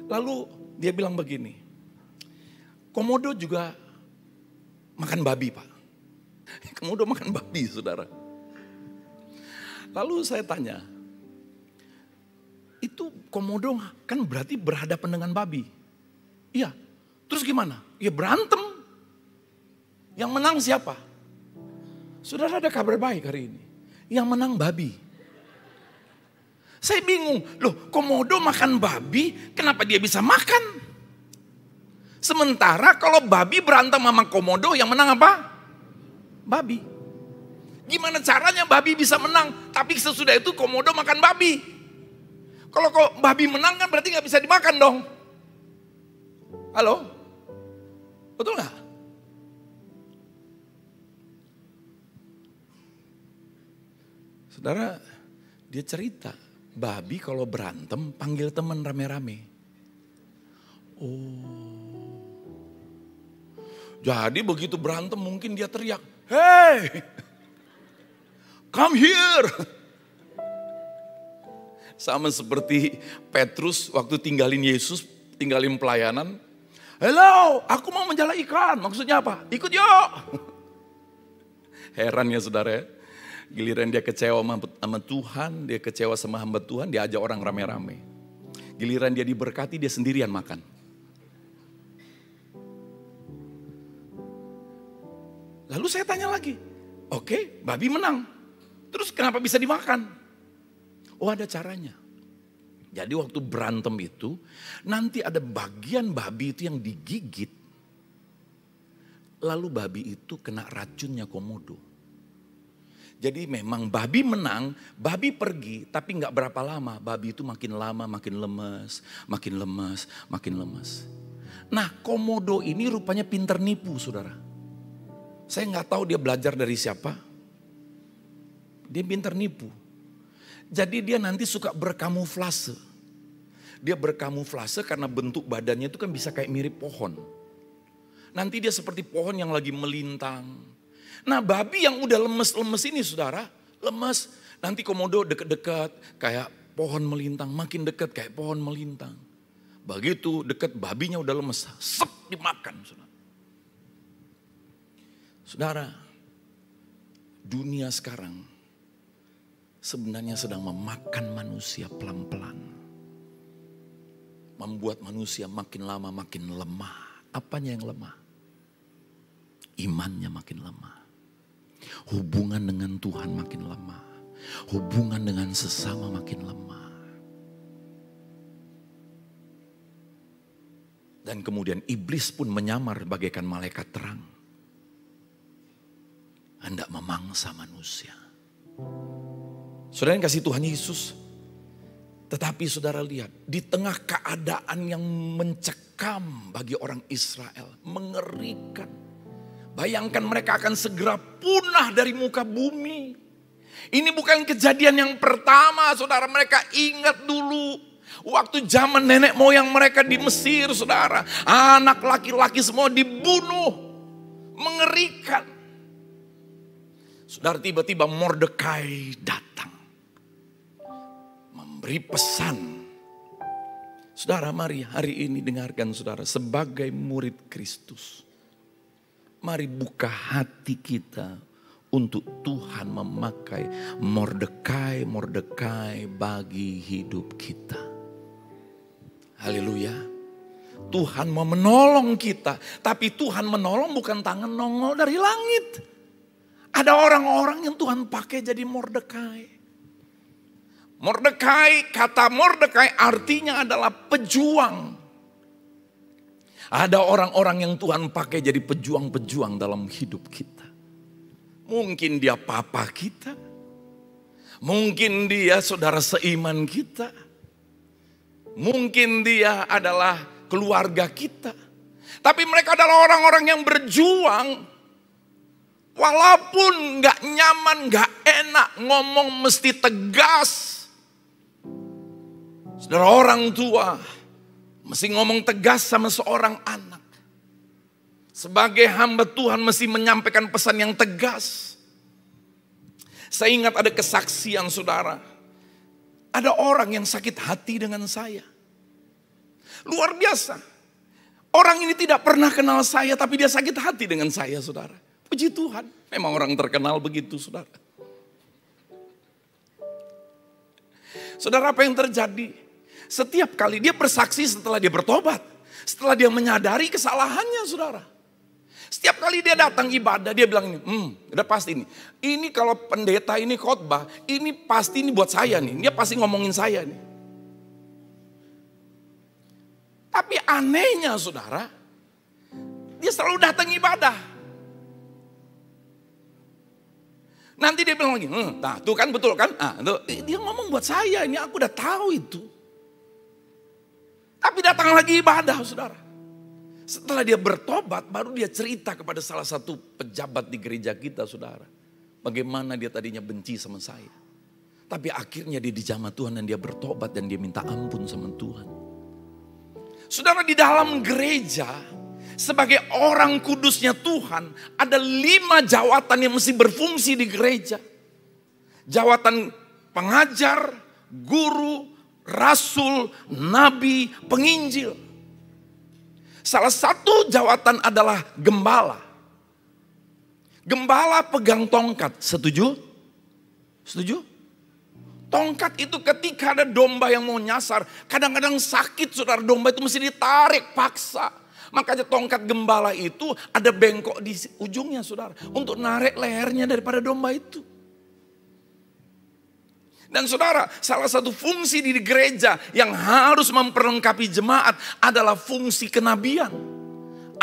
[SPEAKER 1] Lalu dia bilang begini, komodo juga makan babi, Pak. Komodo makan babi, saudara. Lalu saya tanya, itu komodo kan berarti berhadapan dengan babi. Iya. Terus gimana? Ya berantem. Yang menang siapa? Saudara, ada kabar baik hari ini. Yang menang babi. Saya bingung. Loh, komodo makan babi, kenapa dia bisa makan? Sementara kalau babi berantem sama komodo, yang menang apa? Babi. Gimana caranya babi bisa menang? Tapi sesudah itu komodo makan babi. Kalau babi menang kan berarti gak bisa dimakan dong. Halo? Betul gak? Saudara, dia cerita, babi kalau berantem panggil teman rame-rame. Oh. Jadi begitu berantem mungkin dia teriak, "Hey! Come here!" Sama seperti Petrus waktu tinggalin Yesus, tinggalin pelayanan. "Hello, aku mau menjala ikan." Maksudnya apa? "Ikut yuk." Heran ya saudara ya. Giliran dia kecewa sama Tuhan, dia kecewa sama hamba Tuhan, dia ajak orang rame-rame. Giliran dia diberkati, dia sendirian makan. Lalu saya tanya lagi, oke, babi menang. Terus kenapa bisa dimakan? Oh, ada caranya. Jadi waktu berantem itu, nanti ada bagian babi itu yang digigit. Lalu babi itu kena racunnya komodo. Jadi memang babi menang, babi pergi, tapi nggak berapa lama. Babi itu makin lama makin lemes, makin lemes, makin lemes. Nah, komodo ini rupanya pinter nipu, saudara. Saya nggak tahu dia belajar dari siapa. Dia pinter nipu. Jadi dia nanti suka berkamuflase. Dia berkamuflase karena bentuk badannya itu kan bisa kayak mirip pohon. Nanti dia seperti pohon yang lagi melintang. Nah, babi yang udah lemes-lemes ini, saudara, lemes. Nanti komodo deket-deket kayak pohon melintang, makin deket kayak pohon melintang. Begitu deket babinya udah lemes, sep dimakan, saudara. Saudara, dunia sekarang sebenarnya sedang memakan manusia pelan-pelan. Membuat manusia makin lama makin lemah. Apanya yang lemah? Imannya makin lemah. Hubungan dengan Tuhan makin lemah. Hubungan dengan sesama makin lemah. Dan kemudian iblis pun menyamar bagaikan malaikat terang. Hendak memangsa manusia. Saudara yang kasih Tuhan Yesus. Tetapi saudara lihat, di tengah keadaan yang mencekam bagi orang Israel. Mengerikan. Bayangkan mereka akan segera punah dari muka bumi. Ini bukan kejadian yang pertama, saudara. Mereka ingat dulu waktu zaman nenek moyang mereka di Mesir, saudara. Anak laki-laki semua dibunuh. Mengerikan. Saudara, tiba-tiba Mordekai datang. Memberi pesan. Saudara, mari hari ini dengarkan, saudara. Sebagai murid Kristus. Mari buka hati kita untuk Tuhan memakai Mordekai bagi hidup kita. Haleluya. Tuhan mau menolong kita. Tapi Tuhan menolong bukan tangan nongol dari langit. Ada orang-orang yang Tuhan pakai jadi Mordekai. Kata Mordekai artinya adalah pejuang. Ada orang-orang yang Tuhan pakai jadi pejuang-pejuang dalam hidup kita. Mungkin dia papa kita. Mungkin dia saudara seiman kita. Mungkin dia adalah keluarga kita. Tapi mereka adalah orang-orang yang berjuang. Walaupun gak nyaman, gak enak, ngomong mesti tegas. Saudara, orang tua mesti ngomong tegas sama seorang anak. Sebagai hamba Tuhan mesti menyampaikan pesan yang tegas. Saya ingat ada kesaksian, saudara. Ada orang yang sakit hati dengan saya. Luar biasa. Orang ini tidak pernah kenal saya, tapi dia sakit hati dengan saya, saudara. Puji Tuhan. Memang orang terkenal begitu, saudara. Saudara, apa yang terjadi? Setiap kali dia bersaksi setelah dia bertobat. Setelah dia menyadari kesalahannya, saudara. Setiap kali dia datang ibadah, dia bilang ini, udah pasti ini. Ini kalau pendeta ini khotbah, ini pasti ini buat saya nih. Dia pasti ngomongin saya nih. Tapi anehnya, saudara, dia selalu datang ibadah. Nanti dia bilang lagi, nah tuh kan betul kan? Dia ngomong buat saya, ini aku udah tahu itu. Tapi datang lagi ibadah, saudara. Setelah dia bertobat, baru dia cerita kepada salah satu pejabat di gereja kita, saudara. Bagaimana dia tadinya benci sama saya. Tapi akhirnya dia dijamah Tuhan dan dia bertobat dan dia minta ampun sama Tuhan. Saudara, di dalam gereja, sebagai orang kudusnya Tuhan, ada 5 jawatan yang mesti berfungsi di gereja. Jawatan pengajar, guru, rasul, nabi, penginjil. Salah satu jawatan adalah gembala. Gembala pegang tongkat, setuju? Setuju? Tongkat itu ketika ada domba yang mau nyasar, kadang-kadang sakit saudara, domba itu mesti ditarik paksa. Makanya tongkat gembala itu ada bengkok di ujungnya saudara, untuk narik lehernya daripada domba itu. Dan saudara, salah satu fungsi di gereja yang harus memperlengkapi jemaat adalah fungsi kenabian.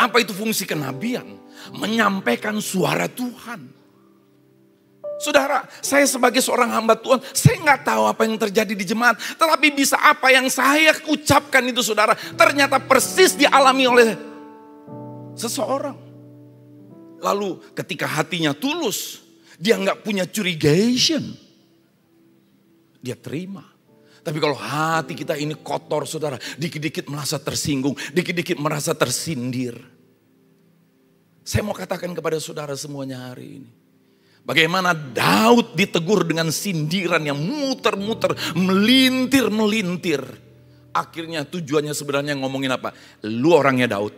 [SPEAKER 1] Apa itu fungsi kenabian? Menyampaikan suara Tuhan. Saudara, saya sebagai seorang hamba Tuhan, saya nggak tahu apa yang terjadi di jemaat. Tetapi bisa apa yang saya ucapkan itu saudara, ternyata persis dialami oleh seseorang. Lalu ketika hatinya tulus, dia nggak punya curigation, dia terima. Tapi kalau hati kita ini kotor saudara, dikit-dikit merasa tersinggung, dikit-dikit merasa tersindir. Saya mau katakan kepada saudara semuanya hari ini, bagaimana Daud ditegur dengan sindiran yang muter-muter, melintir-melintir. Akhirnya tujuannya sebenarnya ngomongin apa? Lu orangnya Daud.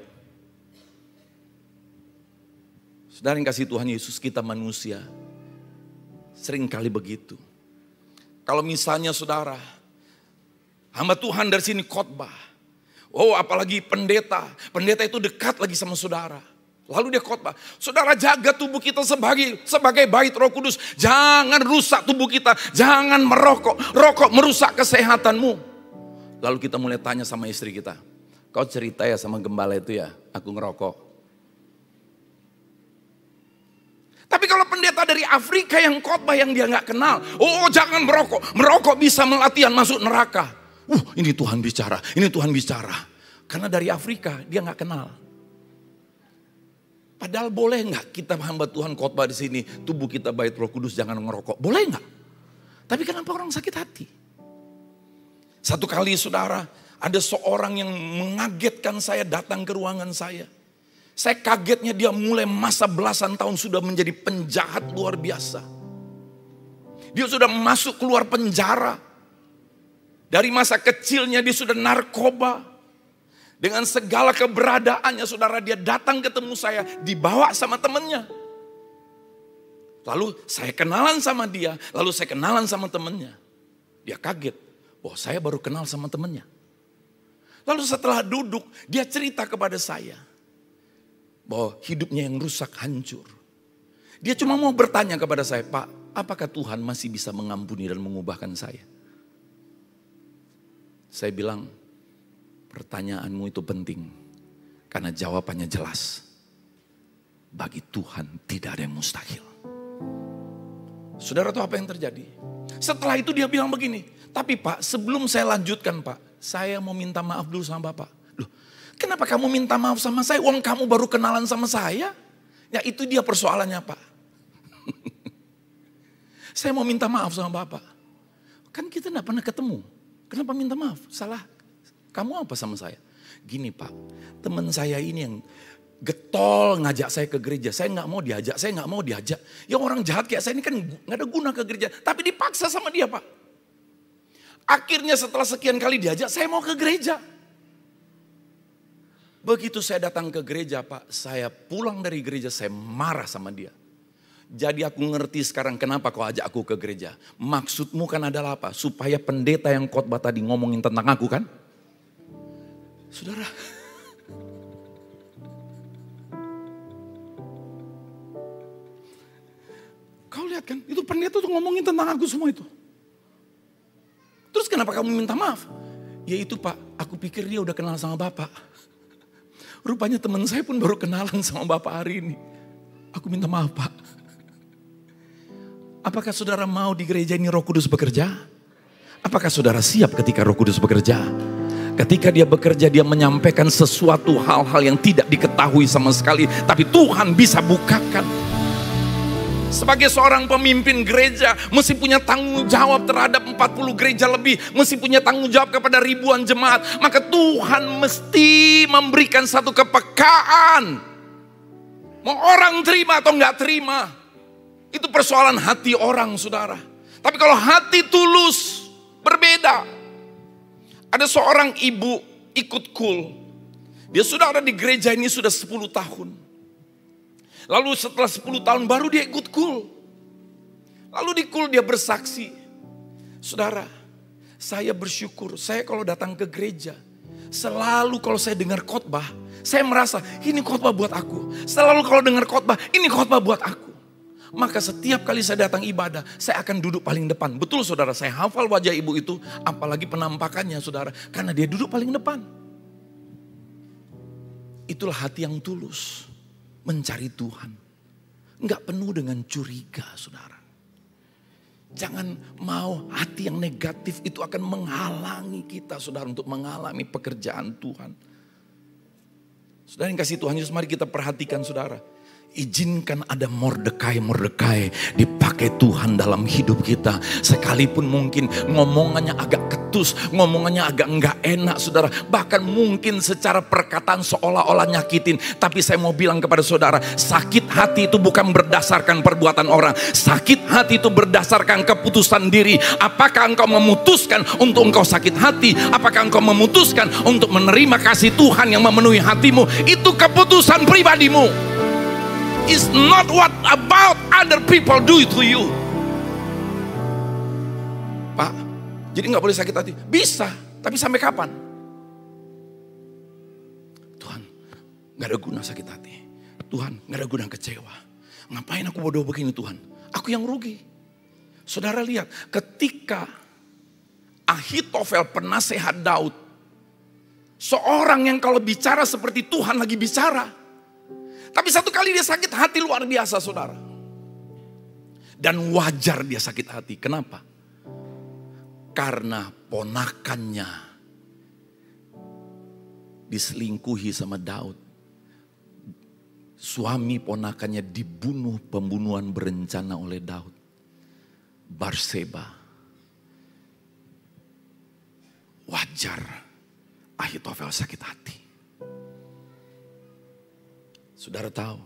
[SPEAKER 1] Saudara yang kasih Tuhan Yesus, kita manusia sering kali begitu. Kalau misalnya saudara, hamba Tuhan dari sini khotbah. Oh apalagi pendeta. Pendeta itu dekat lagi sama saudara. Lalu dia khotbah. Saudara jaga tubuh kita sebagai bait Roh Kudus. Jangan rusak tubuh kita. Jangan merokok. Rokok merusak kesehatanmu. Lalu kita mulai tanya sama istri kita. Kau cerita ya sama gembala itu ya. Aku ngerokok. Tapi kalau pendeta dari Afrika yang khotbah yang dia nggak kenal. Oh jangan merokok. Merokok bisa melatihan masuk neraka. Ini Tuhan bicara. Ini Tuhan bicara. Karena dari Afrika dia nggak kenal. Padahal boleh nggak kita hamba Tuhan khotbah di sini, tubuh kita bait Roh Kudus, jangan ngerokok. Boleh nggak? Tapi kenapa orang sakit hati? Satu kali saudara, ada seorang yang mengagetkan saya datang ke ruangan saya. Saya kagetnya dia mulai masa belasan tahun sudah menjadi penjahat luar biasa. Dia sudah masuk keluar penjara. Dari masa kecilnya dia sudah narkoba. Dengan segala keberadaannya saudara, dia datang ketemu saya, dibawa sama temennya. Lalu saya kenalan sama dia, lalu saya kenalan sama temennya. Dia kaget, oh saya baru kenal sama temennya. Lalu setelah duduk, dia cerita kepada saya bahwa hidupnya yang rusak, hancur. Dia cuma mau bertanya kepada saya, Pak, apakah Tuhan masih bisa mengampuni dan mengubahkan saya? Saya bilang, pertanyaanmu itu penting, karena jawabannya jelas. Bagi Tuhan tidak ada yang mustahil. Saudara tahu apa yang terjadi? Setelah itu dia bilang begini, tapi Pak, sebelum saya lanjutkan Pak, saya mau minta maaf dulu sama Bapak. Loh, kenapa kamu minta maaf sama saya? Uang kamu baru kenalan sama saya. Ya itu dia persoalannya Pak. Saya mau minta maaf sama Bapak. Kan kita tidak pernah ketemu. Kenapa minta maaf? Salah. Kamu apa sama saya? Gini Pak, teman saya ini yang getol ngajak saya ke gereja. Saya nggak mau diajak, saya nggak mau diajak. Yang orang jahat kayak saya ini kan nggak ada guna ke gereja. Tapi dipaksa sama dia Pak. Akhirnya setelah sekian kali diajak, saya mau ke gereja. Begitu saya datang ke gereja Pak, saya pulang dari gereja, saya marah sama dia. Jadi aku ngerti sekarang kenapa kau ajak aku ke gereja. Maksudmu kan adalah apa? Supaya pendeta yang khotbah tadi ngomongin tentang aku kan? Saudara. Kau lihat kan, itu pendeta tuh ngomongin tentang aku semua itu. Terus kenapa kamu minta maaf? Ya itu Pak, aku pikir dia udah kenal sama Bapak. Rupanya teman saya pun baru kenalan sama Bapak hari ini. Aku minta maaf Pak. Apakah saudara mau di gereja ini Roh Kudus bekerja? Apakah saudara siap ketika Roh Kudus bekerja? Ketika dia bekerja, dia menyampaikan sesuatu hal-hal yang tidak diketahui sama sekali. Tapi Tuhan bisa bukakan. Sebagai seorang pemimpin gereja, mesti punya tanggung jawab terhadap 40 gereja lebih. Mesti punya tanggung jawab kepada ribuan jemaat. Maka Tuhan mesti memberikan satu kepekaan. Mau orang terima atau enggak terima. Itu persoalan hati orang saudara. Tapi kalau hati tulus, berbeda. Ada seorang ibu ikut kul. Dia sudah ada di gereja ini sudah 10 tahun. Lalu setelah 10 tahun baru dia ikut kul. Lalu dikul dia bersaksi. Saudara, saya bersyukur, saya kalau datang ke gereja, selalu kalau saya dengar khotbah, saya merasa ini khotbah buat aku. Selalu kalau dengar khotbah, ini khotbah buat aku. Maka setiap kali saya datang ibadah, saya akan duduk paling depan. Betul saudara, saya hafal wajah ibu itu, apalagi penampakannya saudara, karena dia duduk paling depan. Itulah hati yang tulus, mencari Tuhan. Enggak penuh dengan curiga saudara. Jangan mau hati yang negatif itu akan menghalangi kita saudara untuk mengalami pekerjaan Tuhan. Saudara yang kasih Tuhan Yesus, mari kita perhatikan saudara. Izinkan ada Mordekai dipakai Tuhan dalam hidup kita. Sekalipun mungkin ngomongannya agak ketus, ngomongannya agak enggak enak saudara. Bahkan mungkin secara perkataan seolah-olah nyakitin. Tapi saya mau bilang kepada saudara, sakit hati itu bukan berdasarkan perbuatan orang. Sakit hati itu berdasarkan keputusan diri. Apakah engkau memutuskan untuk engkau sakit hati? Apakah engkau memutuskan untuk menerima kasih Tuhan yang memenuhi hatimu? Itu keputusan pribadimu. It's not what about other people do to you. Pak, jadi gak boleh sakit hati? Bisa, tapi sampai kapan? Tuhan, gak ada guna sakit hati. Tuhan, gak ada guna kecewa. Ngapain aku bodoh begini Tuhan? Aku yang rugi. Saudara lihat, ketika Ahitofel penasehat Daud, seorang yang kalau bicara seperti Tuhan lagi bicara. Tapi satu kali dia sakit hati luar biasa saudara. Dan wajar dia sakit hati. Kenapa? Karena ponakannya diselingkuhi sama Daud. Suami ponakannya dibunuh pembunuhan berencana oleh Daud. Batseba. Wajar Ahitofel sakit hati. Saudara tahu,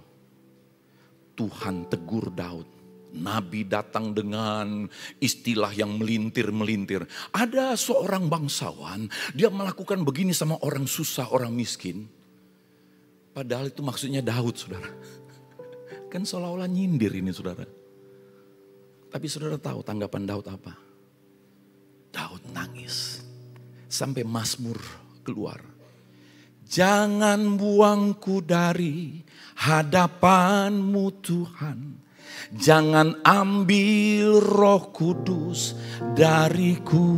[SPEAKER 1] Tuhan tegur Daud. Nabi datang dengan istilah yang melintir-melintir. Ada seorang bangsawan, dia melakukan begini sama orang susah, orang miskin. Padahal itu maksudnya Daud, saudara. Kan seolah-olah nyindir ini, saudara. Tapi saudara tahu tanggapan Daud apa? Daud nangis. Sampai Mazmur keluar. Jangan buangku dari hadapan-Mu Tuhan. Jangan ambil Roh Kudus dariku.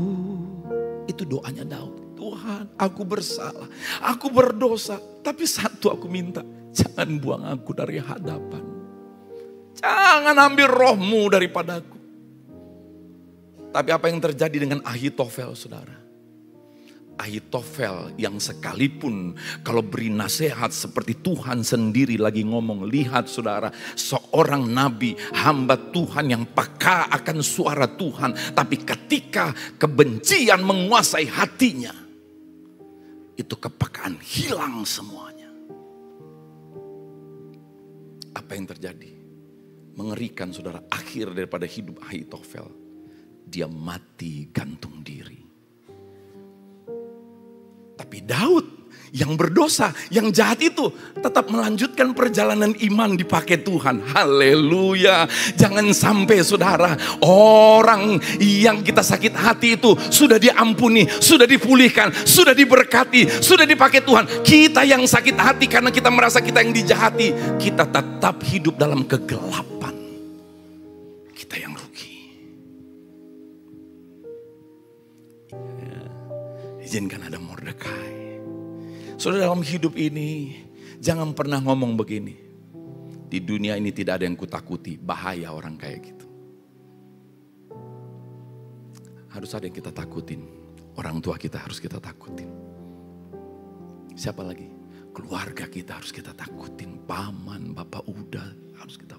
[SPEAKER 1] Itu doanya Daud. Tuhan, aku bersalah, aku berdosa. Tapi satu aku minta, jangan buang aku dari hadapan. Jangan ambil roh-Mu daripadaku. Tapi apa yang terjadi dengan Ahitofel, saudara? Ahitofel yang sekalipun kalau beri nasihat seperti Tuhan sendiri lagi ngomong. Lihat saudara, seorang nabi, hamba Tuhan yang peka akan suara Tuhan. Tapi ketika kebencian menguasai hatinya, itu kepekaan hilang semuanya. Apa yang terjadi? Mengerikan saudara, akhir daripada hidup Ahitofel. Dia mati gantung diri. Tapi Daud yang berdosa, yang jahat itu tetap melanjutkan perjalanan iman dipakai Tuhan. Haleluya. Jangan sampai saudara, orang yang kita sakit hati itu sudah diampuni, sudah dipulihkan, sudah diberkati, sudah dipakai Tuhan. Kita yang sakit hati karena kita merasa kita yang dijahati, kita tetap hidup dalam kegelapan. Kita yang rugi. Izinkan ada Mordekai. Saudara, dalam hidup ini jangan pernah ngomong begini. Di dunia ini tidak ada yang kutakuti. Bahaya orang kayak gitu. Harus ada yang kita takutin. Orang tua kita harus kita takutin. Siapa lagi? Keluarga kita harus kita takutin. Paman, bapak udah harus kita.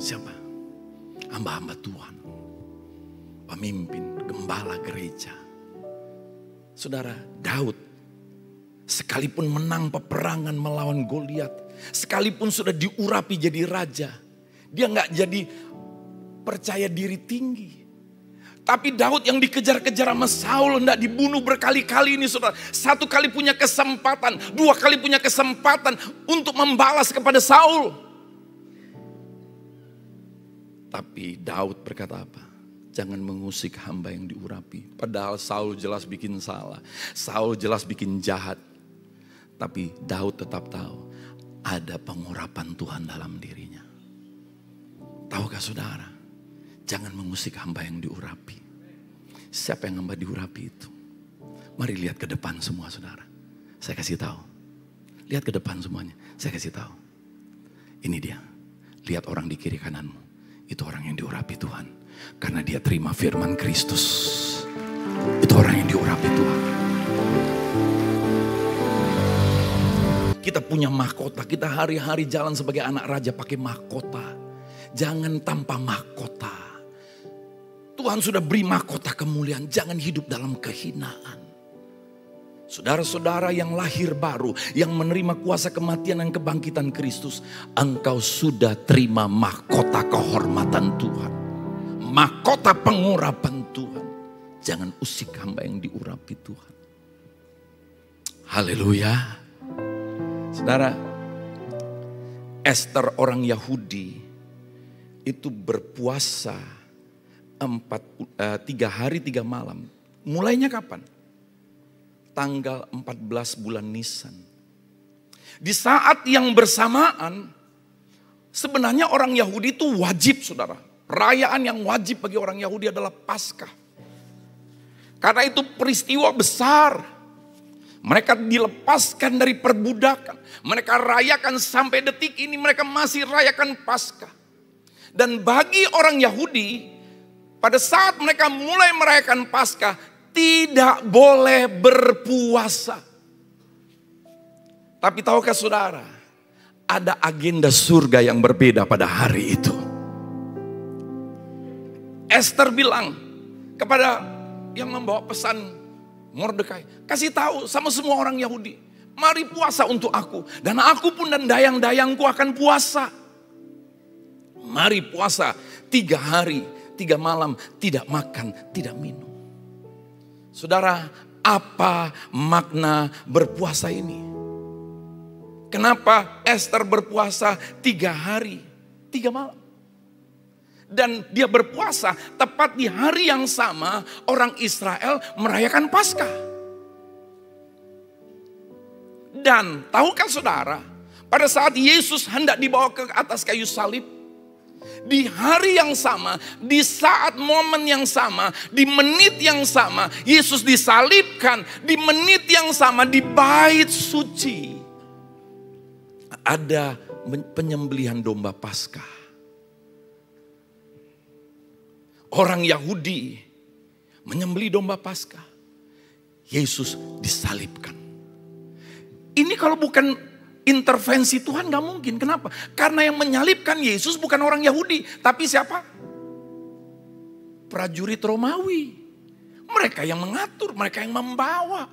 [SPEAKER 1] Siapa? Hamba-hamba Tuhan. Pemimpin, gembala gereja. Saudara, Daud sekalipun menang peperangan melawan Goliat, sekalipun sudah diurapi jadi raja, dia nggak jadi percaya diri tinggi. Tapi Daud yang dikejar-kejar sama Saul, hendak dibunuh berkali-kali ini saudara. Satu kali punya kesempatan, dua kali punya kesempatan untuk membalas kepada Saul. Tapi Daud berkata apa? Jangan mengusik hamba yang diurapi. Padahal Saul jelas bikin salah. Saul jelas bikin jahat. Tapi Daud tetap tahu ada pengurapan Tuhan dalam dirinya. Tahukah saudara? Jangan mengusik hamba yang diurapi. Siapa yang hamba diurapi itu? Mari lihat ke depan semua saudara. Saya kasih tahu. Lihat ke depan semuanya. Saya kasih tahu. Ini dia. Lihat orang di kiri kananmu. Itu orang yang diurapi Tuhan. Karena dia terima firman Kristus. Itu orang yang diurapi Tuhan. Kita punya mahkota. Kita hari-hari jalan sebagai anak raja pakai mahkota. Jangan tanpa mahkota. Tuhan sudah beri mahkota kemuliaan. Jangan hidup dalam kehinaan. Saudara-saudara yang lahir baru, yang menerima kuasa kematian dan kebangkitan Kristus, engkau sudah terima mahkota kehormatan Tuhan. Mahkota pengurapan Tuhan. Jangan usik hamba yang diurapi Tuhan. Haleluya. Saudara, Ester orang Yahudi itu berpuasa 3 hari 3 malam. Mulainya kapan? Tanggal 14 bulan Nisan. Di saat yang bersamaan, sebenarnya orang Yahudi itu wajib saudara. Perayaan yang wajib bagi orang Yahudi adalah Paskah. Karena itu peristiwa besar. Mereka dilepaskan dari perbudakan. Mereka rayakan sampai detik ini mereka masih rayakan Paskah. Dan bagi orang Yahudi, pada saat mereka mulai merayakan Paskah, tidak boleh berpuasa. Tapi tahukah saudara, ada agenda surga yang berbeda pada hari itu. Ester bilang kepada yang membawa pesan Mordekai, kasih tahu sama semua orang Yahudi, mari puasa untuk aku. Dan aku pun dan dayang-dayangku akan puasa. Mari puasa 3 hari 3 malam, tidak makan, tidak minum. Saudara, apa makna berpuasa ini? Kenapa Ester berpuasa 3 hari 3 malam? Dan dia berpuasa tepat di hari yang sama orang Israel merayakan Paskah. Dan tahukah saudara, pada saat Yesus hendak dibawa ke atas kayu salib, di hari yang sama, di saat momen yang sama, di menit yang sama, Yesus disalibkan. Di menit yang sama di bait suci ada penyembelihan domba Paskah. Orang Yahudi menyembelih domba Paskah. Yesus disalibkan. Ini kalau bukan intervensi Tuhan gak mungkin. Kenapa? Karena yang menyalibkan Yesus bukan orang Yahudi. Tapi siapa? Prajurit Romawi. Mereka yang mengatur, mereka yang membawa.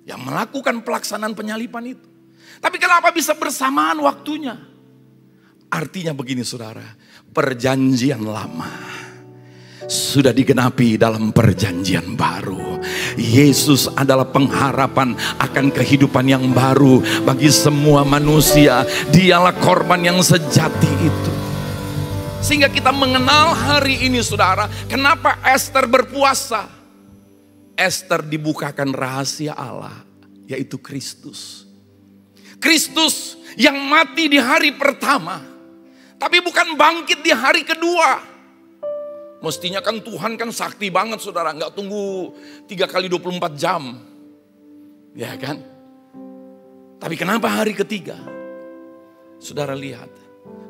[SPEAKER 1] Yang melakukan pelaksanaan penyaliban itu. Tapi kenapa bisa bersamaan waktunya? Artinya begini saudara. Perjanjian lama sudah digenapi dalam perjanjian baru. Yesus adalah pengharapan akan kehidupan yang baru bagi semua manusia. Dialah korban yang sejati itu. Sehingga kita mengenal hari ini saudara, kenapa Ester berpuasa. Ester dibukakan rahasia Allah, yaitu Kristus. Kristus yang mati di hari pertama, tapi bukan bangkit di hari kedua. Mestinya kan Tuhan kan sakti banget saudara. Gak tunggu 3 kali 24 jam. Ya kan? Tapi kenapa hari ketiga? Saudara lihat.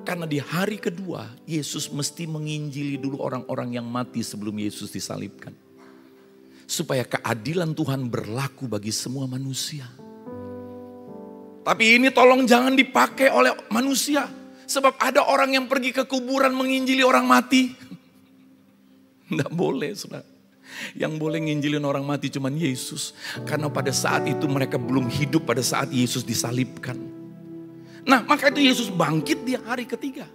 [SPEAKER 1] Karena di hari kedua Yesus mesti menginjili dulu orang-orang yang mati sebelum Yesus disalibkan. Supaya keadilan Tuhan berlaku bagi semua manusia. Tapi ini tolong jangan dipakai oleh manusia. Sebab ada orang yang pergi ke kuburan menginjili orang mati. Tidak boleh saudara. Yang boleh nginjilin orang mati cuman Yesus. Karena pada saat itu mereka belum hidup pada saat Yesus disalibkan. Nah maka itu Yesus bangkit di hari ketiga.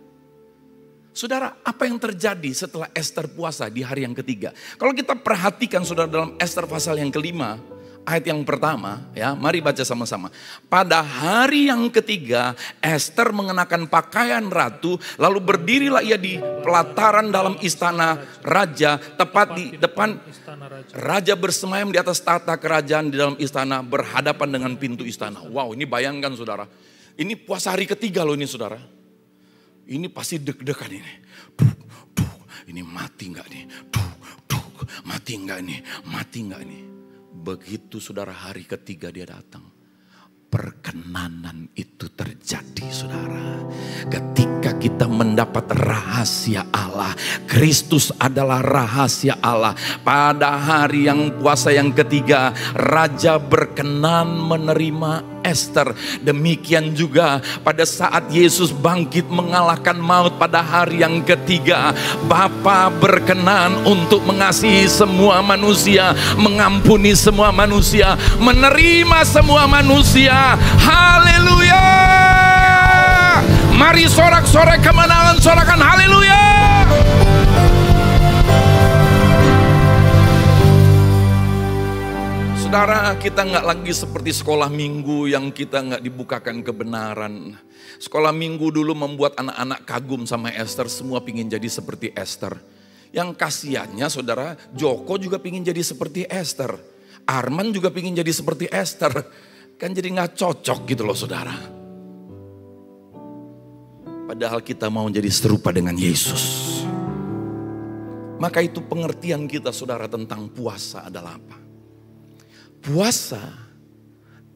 [SPEAKER 1] Saudara, apa yang terjadi setelah Ester puasa di hari yang ketiga? Kalau kita perhatikan saudara dalam Ester pasal yang kelima, ayat yang pertama ya, mari baca sama-sama. Pada hari yang ketiga, Ester mengenakan pakaian ratu, lalu berdirilah ia di pelataran dalam istana raja, tepat di depan raja bersemayam di atas tahta kerajaan di dalam istana, berhadapan dengan pintu istana. Wow, ini bayangkan saudara, ini puasa hari ketiga loh ini saudara. Ini pasti deg-degan ini. Ini mati enggak nih? Mati enggak nih? Mati enggak nih? Begitu saudara hari ketiga dia datang, perkenanan itu terjadi saudara. Ketika kita mendapat rahasia Allah, Kristus adalah rahasia Allah. Pada hari yang puasa yang ketiga, Raja berkenan menerima Ester. Demikian juga pada saat Yesus bangkit mengalahkan maut pada hari yang ketiga, Bapa berkenan untuk mengasihi semua manusia, mengampuni semua manusia, menerima semua manusia. Haleluya! Mari sorak-sorai kemenangan, sorakan haleluya! Saudara, kita nggak lagi seperti sekolah minggu yang kita nggak dibukakan kebenaran. Sekolah minggu dulu membuat anak-anak kagum sama Ester, semua pingin jadi seperti Ester. Yang kasihannya saudara, Joko juga pingin jadi seperti Ester. Arman juga pingin jadi seperti Ester. Kan jadi nggak cocok gitu loh saudara. Padahal kita mau jadi serupa dengan Yesus. Maka itu pengertian kita saudara tentang puasa adalah apa? Puasa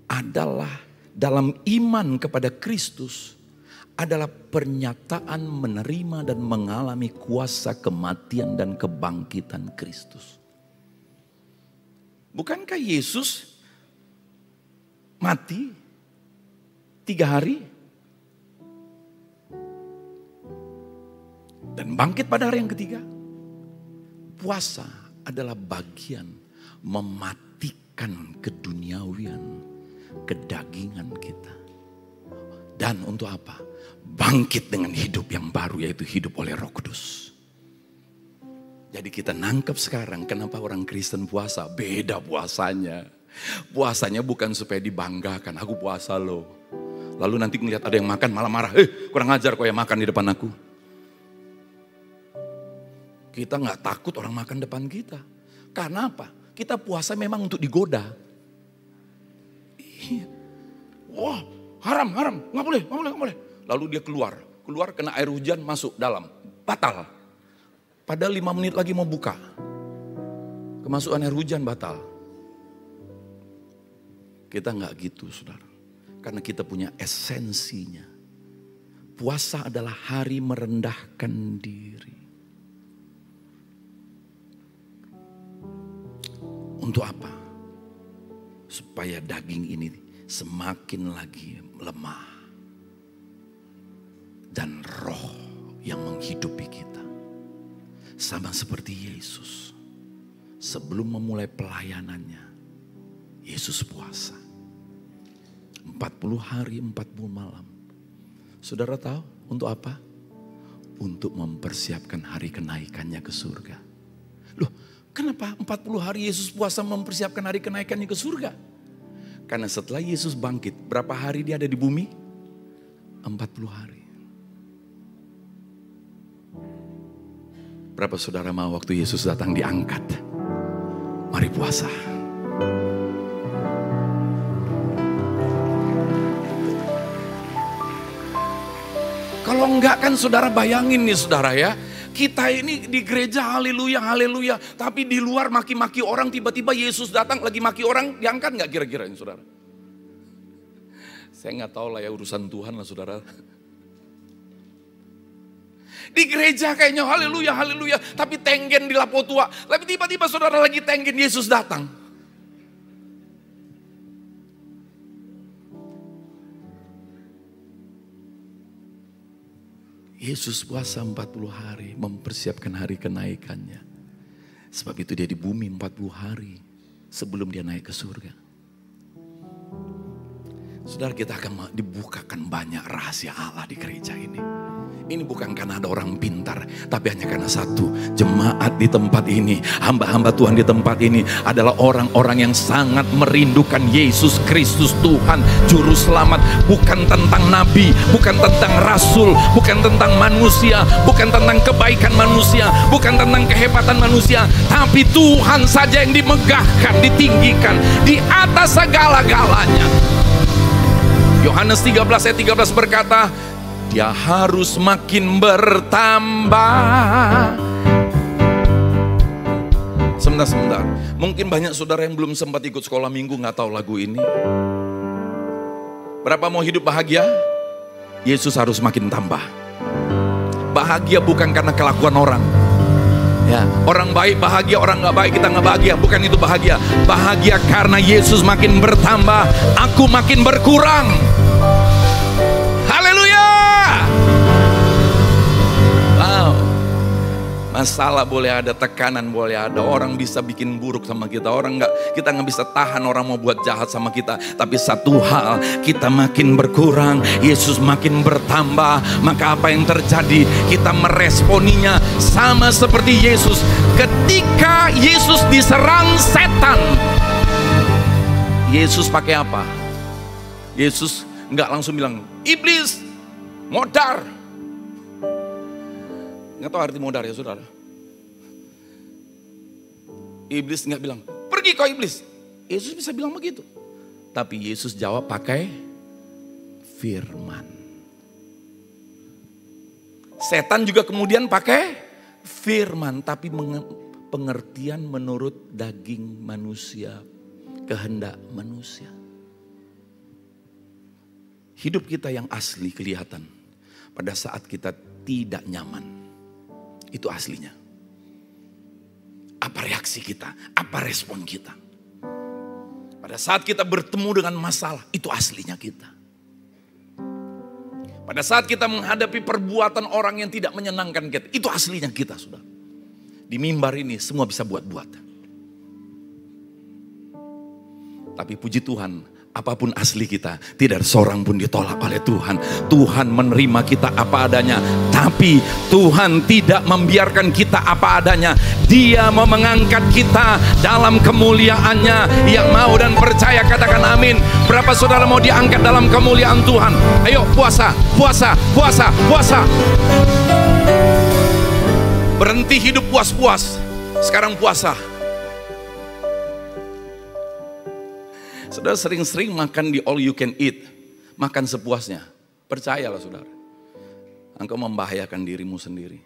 [SPEAKER 1] adalah dalam iman kepada Kristus adalah pernyataan menerima dan mengalami kuasa kematian dan kebangkitan Kristus. Bukankah Yesus mati 3 hari dan bangkit pada hari yang ketiga? Puasa adalah bagian mematikan keduniawian, kedagingan kita. Dan untuk apa? Bangkit dengan hidup yang baru, yaitu hidup oleh Roh Kudus. Jadi kita nangkep sekarang kenapa orang Kristen puasa. Beda puasanya. Puasanya bukan supaya dibanggakan, aku puasa loh. Lalu nanti ngelihat ada yang makan malah marah. Kurang ajar kok yang makan di depan aku. Kita gak takut orang makan depan kita. Karena apa? Kita puasa memang untuk digoda. Iya. Wah, haram, gak boleh. Lalu dia keluar kena air hujan, masuk dalam, batal. Padahal 5 menit lagi mau buka. Kemasukan air hujan batal. Kita gak gitu saudara. Karena kita punya esensinya. Puasa adalah hari merendahkan diri. Untuk apa? Supaya daging ini semakin lagi lemah. Dan roh yang menghidupi kita. Sama seperti Yesus. Sebelum memulai pelayanannya, Yesus puasa. 40 hari, 40 malam. Saudara tahu untuk apa? Untuk mempersiapkan hari kenaikannya ke surga. Loh, kenapa 40 hari Yesus puasa mempersiapkan hari kenaikannya ke surga? Karena setelah Yesus bangkit, berapa hari dia ada di bumi? 40 hari. Berapa saudara mau waktu Yesus datang diangkat? Mari puasa. Kalau enggak kan saudara bayangin nih saudara ya. Kita ini di gereja haleluya. Tapi di luar maki-maki orang, tiba-tiba Yesus datang lagi maki orang, diangkat gak kira-kira ini saudara? Saya gak tahu lah ya, urusan Tuhan lah saudara. Di gereja kayaknya haleluya. Tapi tenggen di lapo tua. Tapi tiba-tiba saudara lagi tenggen, Yesus datang. Yesus puasa 40 hari mempersiapkan hari kenaikannya. Sebab itu dia di bumi 40 hari sebelum dia naik ke surga. Saudara, kita akan dibukakan banyak rahasia Allah di gereja ini. Ini bukan karena ada orang pintar, tapi hanya karena satu, jemaat di tempat ini, hamba-hamba Tuhan di tempat ini adalah orang-orang yang sangat merindukan Yesus Kristus Tuhan Juru Selamat. Bukan tentang nabi, bukan tentang rasul, bukan tentang manusia, bukan tentang kebaikan manusia, bukan tentang kehebatan manusia, tapi Tuhan saja yang dimegahkan, ditinggikan di atas segala-galanya. Yohanes 13 ayat 13 berkata, dia harus makin bertambah. Sebentar. Mungkin banyak saudara yang belum sempat ikut sekolah minggu nggak tahu lagu ini. Berapa mau hidup bahagia? Yesus harus makin tambah. Bahagia bukan karena kelakuan orang. Ya, orang baik bahagia, orang nggak baik kita nggak bahagia. Bukan itu bahagia. Bahagia karena Yesus makin bertambah, aku makin berkurang. Haleluya. Wow. Masalah boleh ada, tekanan boleh ada, orang bisa bikin buruk sama kita, kita nggak bisa tahan orang mau buat jahat sama kita. Tapi satu hal, kita makin berkurang, Yesus makin bertambah. Maka apa yang terjadi? Kita meresponinya sama seperti Yesus. Ketika Yesus diserang setan, Yesus pakai apa? Yesus nggak langsung bilang, iblis, modar. Nggak tahu arti modar ya saudara. Iblis nggak bilang, pergi kau iblis. Yesus bisa bilang begitu. Tapi Yesus jawab pakai firman. Setan juga kemudian pakai firman. Tapi pengertian menurut daging manusia, kehendak manusia. Hidup kita yang asli kelihatan pada saat kita tidak nyaman. Itu aslinya. Apa reaksi kita? Apa respon kita? Pada saat kita bertemu dengan masalah, itu aslinya kita. Pada saat kita menghadapi perbuatan orang yang tidak menyenangkan kita, itu aslinya kita, saudara. Di mimbar ini semua bisa buat-buat. Tapi puji Tuhan, apapun asli kita, tidak ada seorang pun ditolak oleh Tuhan. Tuhan menerima kita apa adanya. Tapi Tuhan tidak membiarkan kita apa adanya. Dia mau mengangkat kita dalam kemuliaannya. Yang mau dan percaya katakan amin. Berapa saudara mau diangkat dalam kemuliaan Tuhan? Ayo puasa, puasa, puasa, puasa. Berhenti hidup puas-puas. Sekarang puasa. Saudara sering-sering makan di all you can eat. Makan sepuasnya. Percayalah saudara. Engkau membahayakan dirimu sendiri.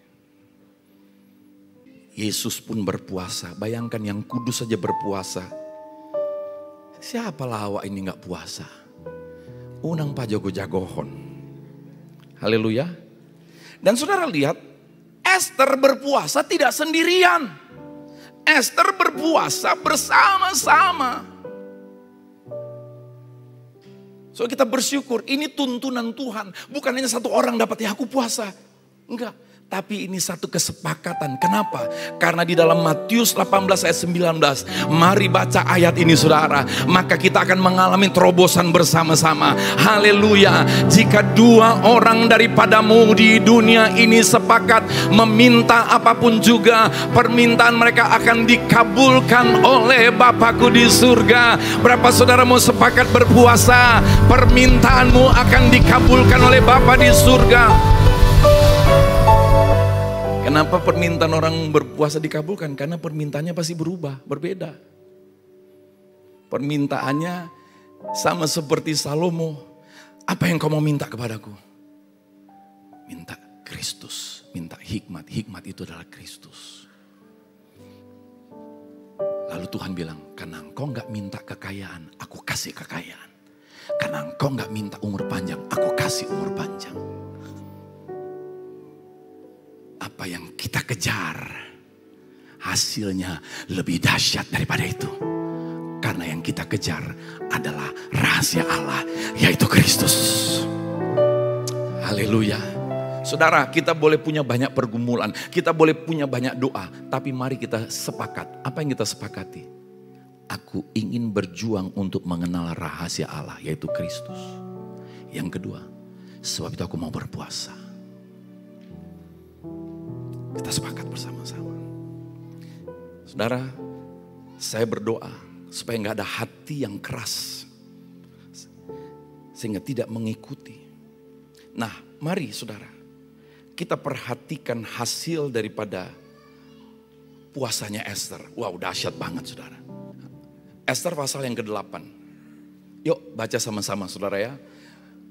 [SPEAKER 1] Yesus pun berpuasa. Bayangkan yang kudus saja berpuasa. Siapa lawak ini gak puasa? Unang pajogo-jagohon. Haleluya. Dan saudara lihat. Esther berpuasa tidak sendirian. Esther berpuasa bersama-sama. So kita bersyukur, ini tuntunan Tuhan. Bukan hanya satu orang dapat, ya aku puasa. Enggak, tapi ini satu kesepakatan. Kenapa? Karena di dalam Matius 18 ayat 19. Mari baca ayat ini saudara. Maka kita akan mengalami terobosan bersama-sama. Haleluya. Jika dua orang daripadamu di dunia ini sepakat meminta apapun juga, permintaan mereka akan dikabulkan oleh Bapakku di surga. Berapa saudara mau sepakat berpuasa? Permintaanmu akan dikabulkan oleh Bapa di surga. Kenapa permintaan orang berpuasa dikabulkan? Karena permintaannya pasti berubah, berbeda. Permintaannya sama seperti Salomo. Apa yang kau mau minta kepadaku? Minta Kristus, minta hikmat. Hikmat itu adalah Kristus. Lalu Tuhan bilang, karena engkau gak minta kekayaan, aku kasih kekayaan. Karena engkau gak minta umur panjang, aku kasih umur panjang. Apa yang kita kejar, hasilnya lebih dahsyat daripada itu. Karena yang kita kejar adalah rahasia Allah, yaitu Kristus. Haleluya. Saudara, kita boleh punya banyak pergumulan, kita boleh punya banyak doa, tapi mari kita sepakat. Apa yang kita sepakati? Aku ingin berjuang untuk mengenal rahasia Allah, yaitu Kristus. Yang kedua, sebab itu aku mau berpuasa. Kita sepakat bersama-sama. Saudara, saya berdoa supaya nggak ada hati yang keras, sehingga tidak mengikuti. Nah, mari saudara, kita perhatikan hasil daripada puasanya Esther. Wow, dahsyat banget saudara. Esther pasal yang ke-8. Yuk baca sama-sama saudara ya.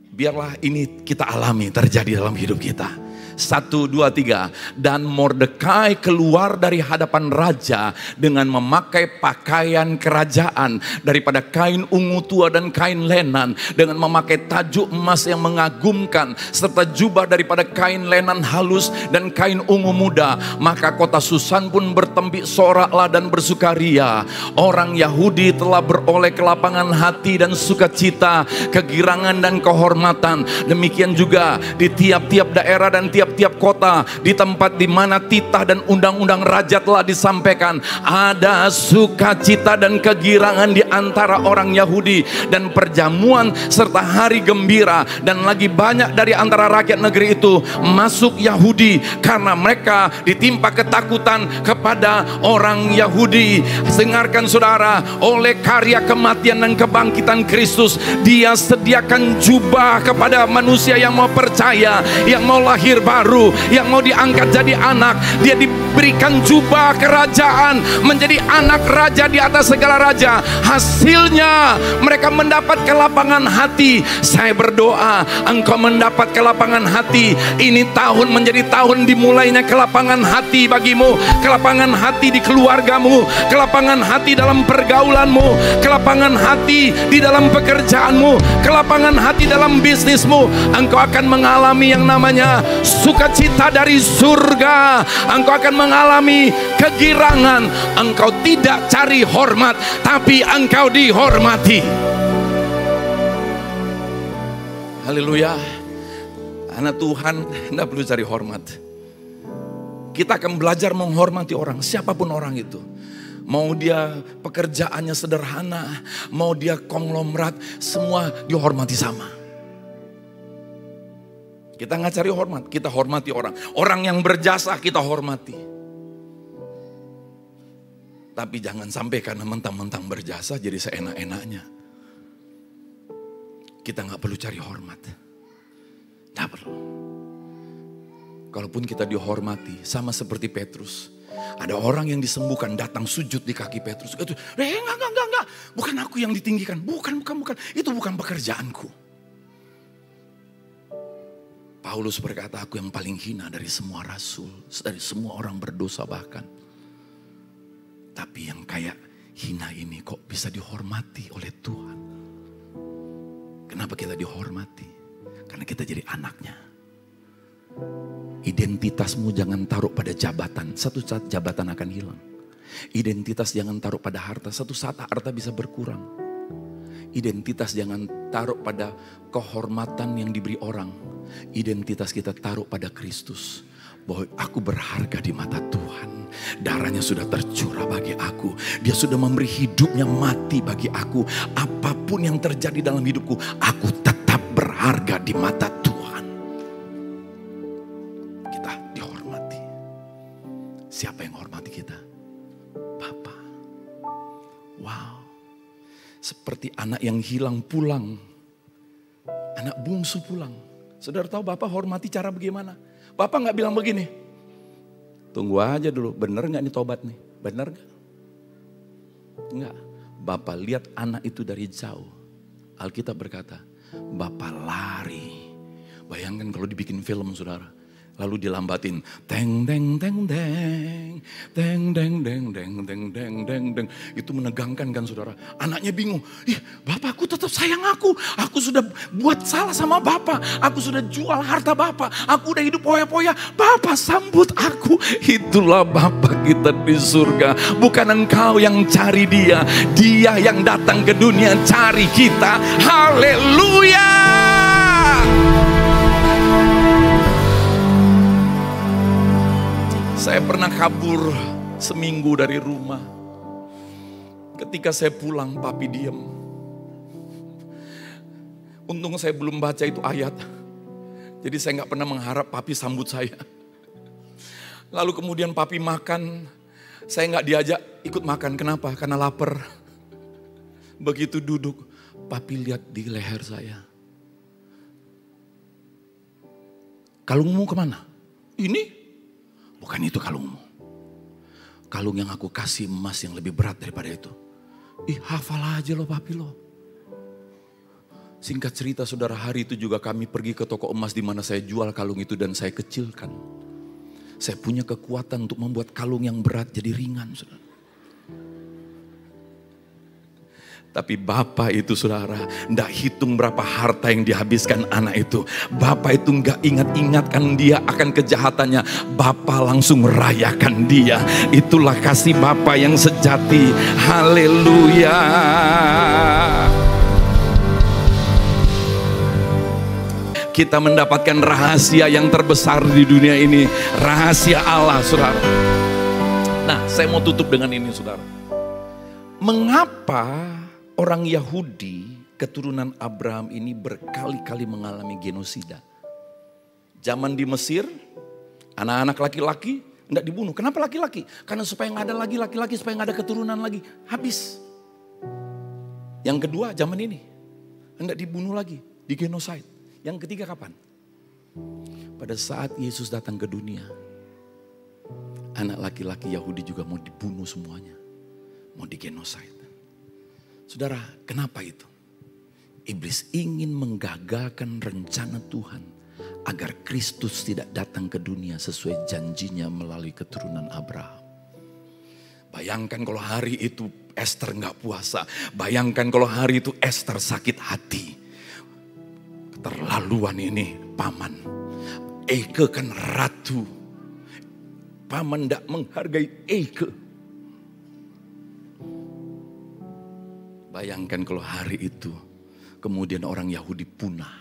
[SPEAKER 1] Biarlah ini kita alami terjadi dalam hidup kita. 1, 2, 3. Dan Mordekai keluar dari hadapan raja dengan memakai pakaian kerajaan daripada kain ungu tua dan kain lenan, dengan memakai tajuk emas yang mengagumkan serta jubah daripada kain lenan halus dan kain ungu muda. Maka kota Susan pun bertembik soraklah dan bersukaria. Orang Yahudi telah beroleh kelapangan hati dan sukacita, kegirangan dan kehormatan. Demikian juga di tiap-tiap daerah dan tiap-tiap kota, di tempat di mana titah dan undang-undang raja telah disampaikan, ada sukacita dan kegirangan di antara orang Yahudi, dan perjamuan serta hari gembira. Dan lagi banyak dari antara rakyat negeri itu masuk Yahudi, karena mereka ditimpa ketakutan kepada orang Yahudi. Dengarkan saudara, oleh karya kematian dan kebangkitan Kristus, Dia sediakan jubah kepada manusia yang mau percaya, yang mau lahir baru, yang mau diangkat jadi anak. Dia diberikan jubah kerajaan, menjadi anak raja di atas segala raja. Hasilnya mereka mendapat kelapangan hati. Saya berdoa engkau mendapat kelapangan hati. Ini tahun menjadi tahun dimulainya kelapangan hati bagimu. Kelapangan hati di keluargamu, kelapangan hati dalam pergaulanmu, kelapangan hati di dalam pekerjaanmu, kelapangan hati dalam bisnismu. Engkau akan mengalami yang namanya sukacita dari surga. Engkau akan mengalami kegirangan. Engkau tidak cari hormat, tapi engkau dihormati. Haleluya. Anak Tuhan tidak perlu cari hormat. Kita akan belajar menghormati orang, siapapun orang itu. Mau dia pekerjaannya sederhana, mau dia konglomerat, semua dihormati sama. Kita nggak cari hormat, kita hormati orang. Orang yang berjasa kita hormati. Tapi jangan sampai karena mentang-mentang berjasa jadi seenak-enaknya. Kita nggak perlu cari hormat. Nggak perlu. Kalaupun kita dihormati, sama seperti Petrus. Ada orang yang disembuhkan, datang sujud di kaki Petrus. Enggak. Bukan aku yang ditinggikan. Bukan. Itu bukan pekerjaanku. Paulus berkata, aku yang paling hina dari semua rasul, dari semua orang berdosa bahkan. Tapi yang kayak hina ini kok bisa dihormati oleh Tuhan. Kenapa kita dihormati? Karena kita jadi anaknya. Identitasmu jangan taruh pada jabatan, satu saat jabatan akan hilang. Identitas jangan taruh pada harta, satu saat harta bisa berkurang. Identitas jangan taruh pada kehormatan yang diberi orang. Identitas kita taruh pada Kristus. Bahwa aku berharga di mata Tuhan. Darahnya sudah tercurah bagi aku. Dia sudah memberi hidupnya mati bagi aku. Apapun yang terjadi dalam hidupku, aku tetap berharga di mata Tuhan. Kita dihormati. Siapa yang hormati kita? Bapa. Wow. Seperti anak yang hilang pulang. Anak bungsu pulang. Saudara tahu Bapak hormati cara bagaimana? Bapak gak bilang begini. Tunggu aja dulu, bener gak nih tobat nih? Bener gak? Enggak. Bapak lihat anak itu dari jauh. Alkitab berkata, Bapak lari. Bayangkan kalau dibikin film saudara. Lalu dilambatin, teng deng deng deng, teng deng deng deng deng deng deng deng. Itu menegangkan kan saudara. Anaknya bingung, ih bapakku tetap sayang aku. Aku sudah buat salah sama bapak. Aku sudah jual harta bapak. Aku udah hidup poya-poya. Bapak sambut aku. Itulah bapak kita di surga. Bukan engkau yang cari dia. Dia yang datang ke dunia cari kita. Haleluya. Saya pernah kabur seminggu dari rumah. Ketika saya pulang, papi diam. Untung saya belum baca itu ayat. Jadi saya gak pernah mengharap papi sambut saya. Lalu kemudian papi makan, saya nggak diajak ikut makan. Kenapa? Karena lapar. Begitu duduk, papi lihat di leher saya. Kalungmu kemana? Ini? Bukan itu kalungmu. Kalung yang aku kasih emas yang lebih berat daripada itu. Ih, hafal aja loh papi loh. Singkat cerita saudara, hari itu juga kami pergi ke toko emas di mana saya jual kalung itu dan saya kecilkan. Saya punya kekuatan untuk membuat kalung yang berat jadi ringan, saudara. Tapi Bapak itu saudara, tidak hitung berapa harta yang dihabiskan anak itu. Bapak itu nggak ingat-ingatkan dia akan kejahatannya. Bapak langsung merayakan dia. Itulah kasih Bapak yang sejati. Haleluya. Kita mendapatkan rahasia yang terbesar di dunia ini. Rahasia Allah, saudara. Nah, saya mau tutup dengan ini, saudara. Mengapa orang Yahudi keturunan Abraham ini berkali-kali mengalami genosida? Zaman di Mesir, anak-anak laki-laki tidak dibunuh. Kenapa laki-laki? Karena supaya nggak ada lagi laki-laki, supaya nggak ada keturunan lagi. Habis. Yang kedua, zaman ini tidak dibunuh lagi, di genosida. Yang ketiga kapan? Pada saat Yesus datang ke dunia, anak laki-laki Yahudi juga mau dibunuh semuanya. Mau digenosida. Saudara, kenapa itu? Iblis ingin menggagalkan rencana Tuhan agar Kristus tidak datang ke dunia sesuai janjinya melalui keturunan Abraham. Bayangkan kalau hari itu Esther nggak puasa. Bayangkan kalau hari itu Esther sakit hati. Keterlaluan ini paman. Eike kan ratu. Paman tidak menghargai Eike. Bayangkan kalau hari itu kemudian orang Yahudi punah.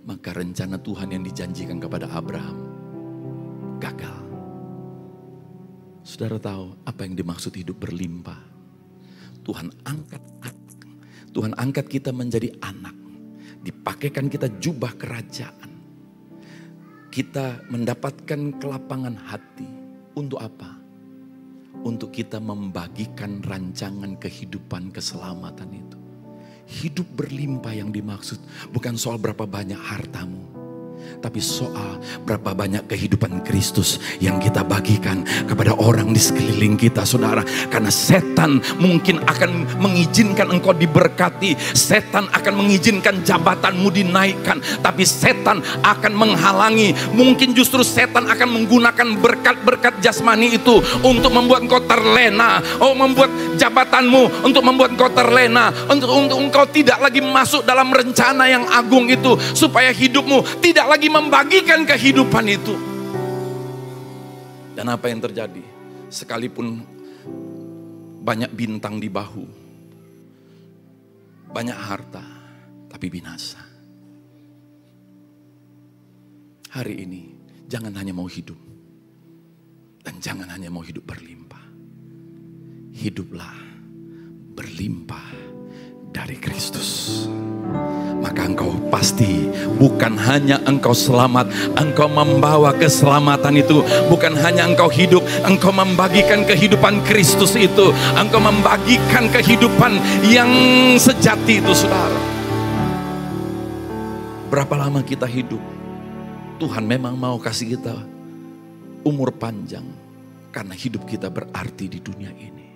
[SPEAKER 1] Maka rencana Tuhan yang dijanjikan kepada Abraham gagal. Saudara tahu apa yang dimaksud hidup berlimpah? Tuhan angkat kita menjadi anak. Dipakaikan kita jubah kerajaan. Kita mendapatkan kelapangan hati. Untuk apa? Untuk kita membagikan rancangan kehidupan keselamatan itu. Hidup berlimpah yang dimaksud bukan soal berapa banyak hartamu. Tapi soal berapa banyak kehidupan Kristus yang kita bagikan kepada orang di sekeliling kita, saudara. Karena setan mungkin akan mengizinkan engkau diberkati. Setan akan mengizinkan jabatanmu dinaikkan. Tapi setan akan menghalangi. Mungkin justru setan akan menggunakan berkat-berkat jasmani itu untuk membuat engkau terlena. Membuat jabatanmu untuk membuat engkau terlena. Untuk engkau tidak lagi masuk dalam rencana yang agung itu. Supaya hidupmu tidak lagi membagikan kehidupan itu. Dan apa yang terjadi? Sekalipun banyak bintang di bahu, banyak harta, tapi binasa. Hari ini jangan hanya mau hidup, dan jangan hanya mau hidup berlimpah. Hiduplah berlimpah dari Kristus. Maka engkau pasti bukan hanya engkau selamat, engkau membawa keselamatan itu. Bukan hanya engkau hidup, engkau membagikan kehidupan Kristus itu. Engkau membagikan kehidupan yang sejati itu, saudara. Berapa lama kita hidup? Tuhan memang mau kasih kita umur panjang. Karena hidup kita berarti di dunia ini.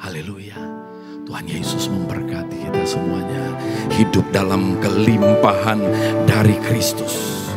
[SPEAKER 1] Haleluya. Tuhan Yesus memberkati kita semuanya. Hidup dalam kelimpahan dari Kristus.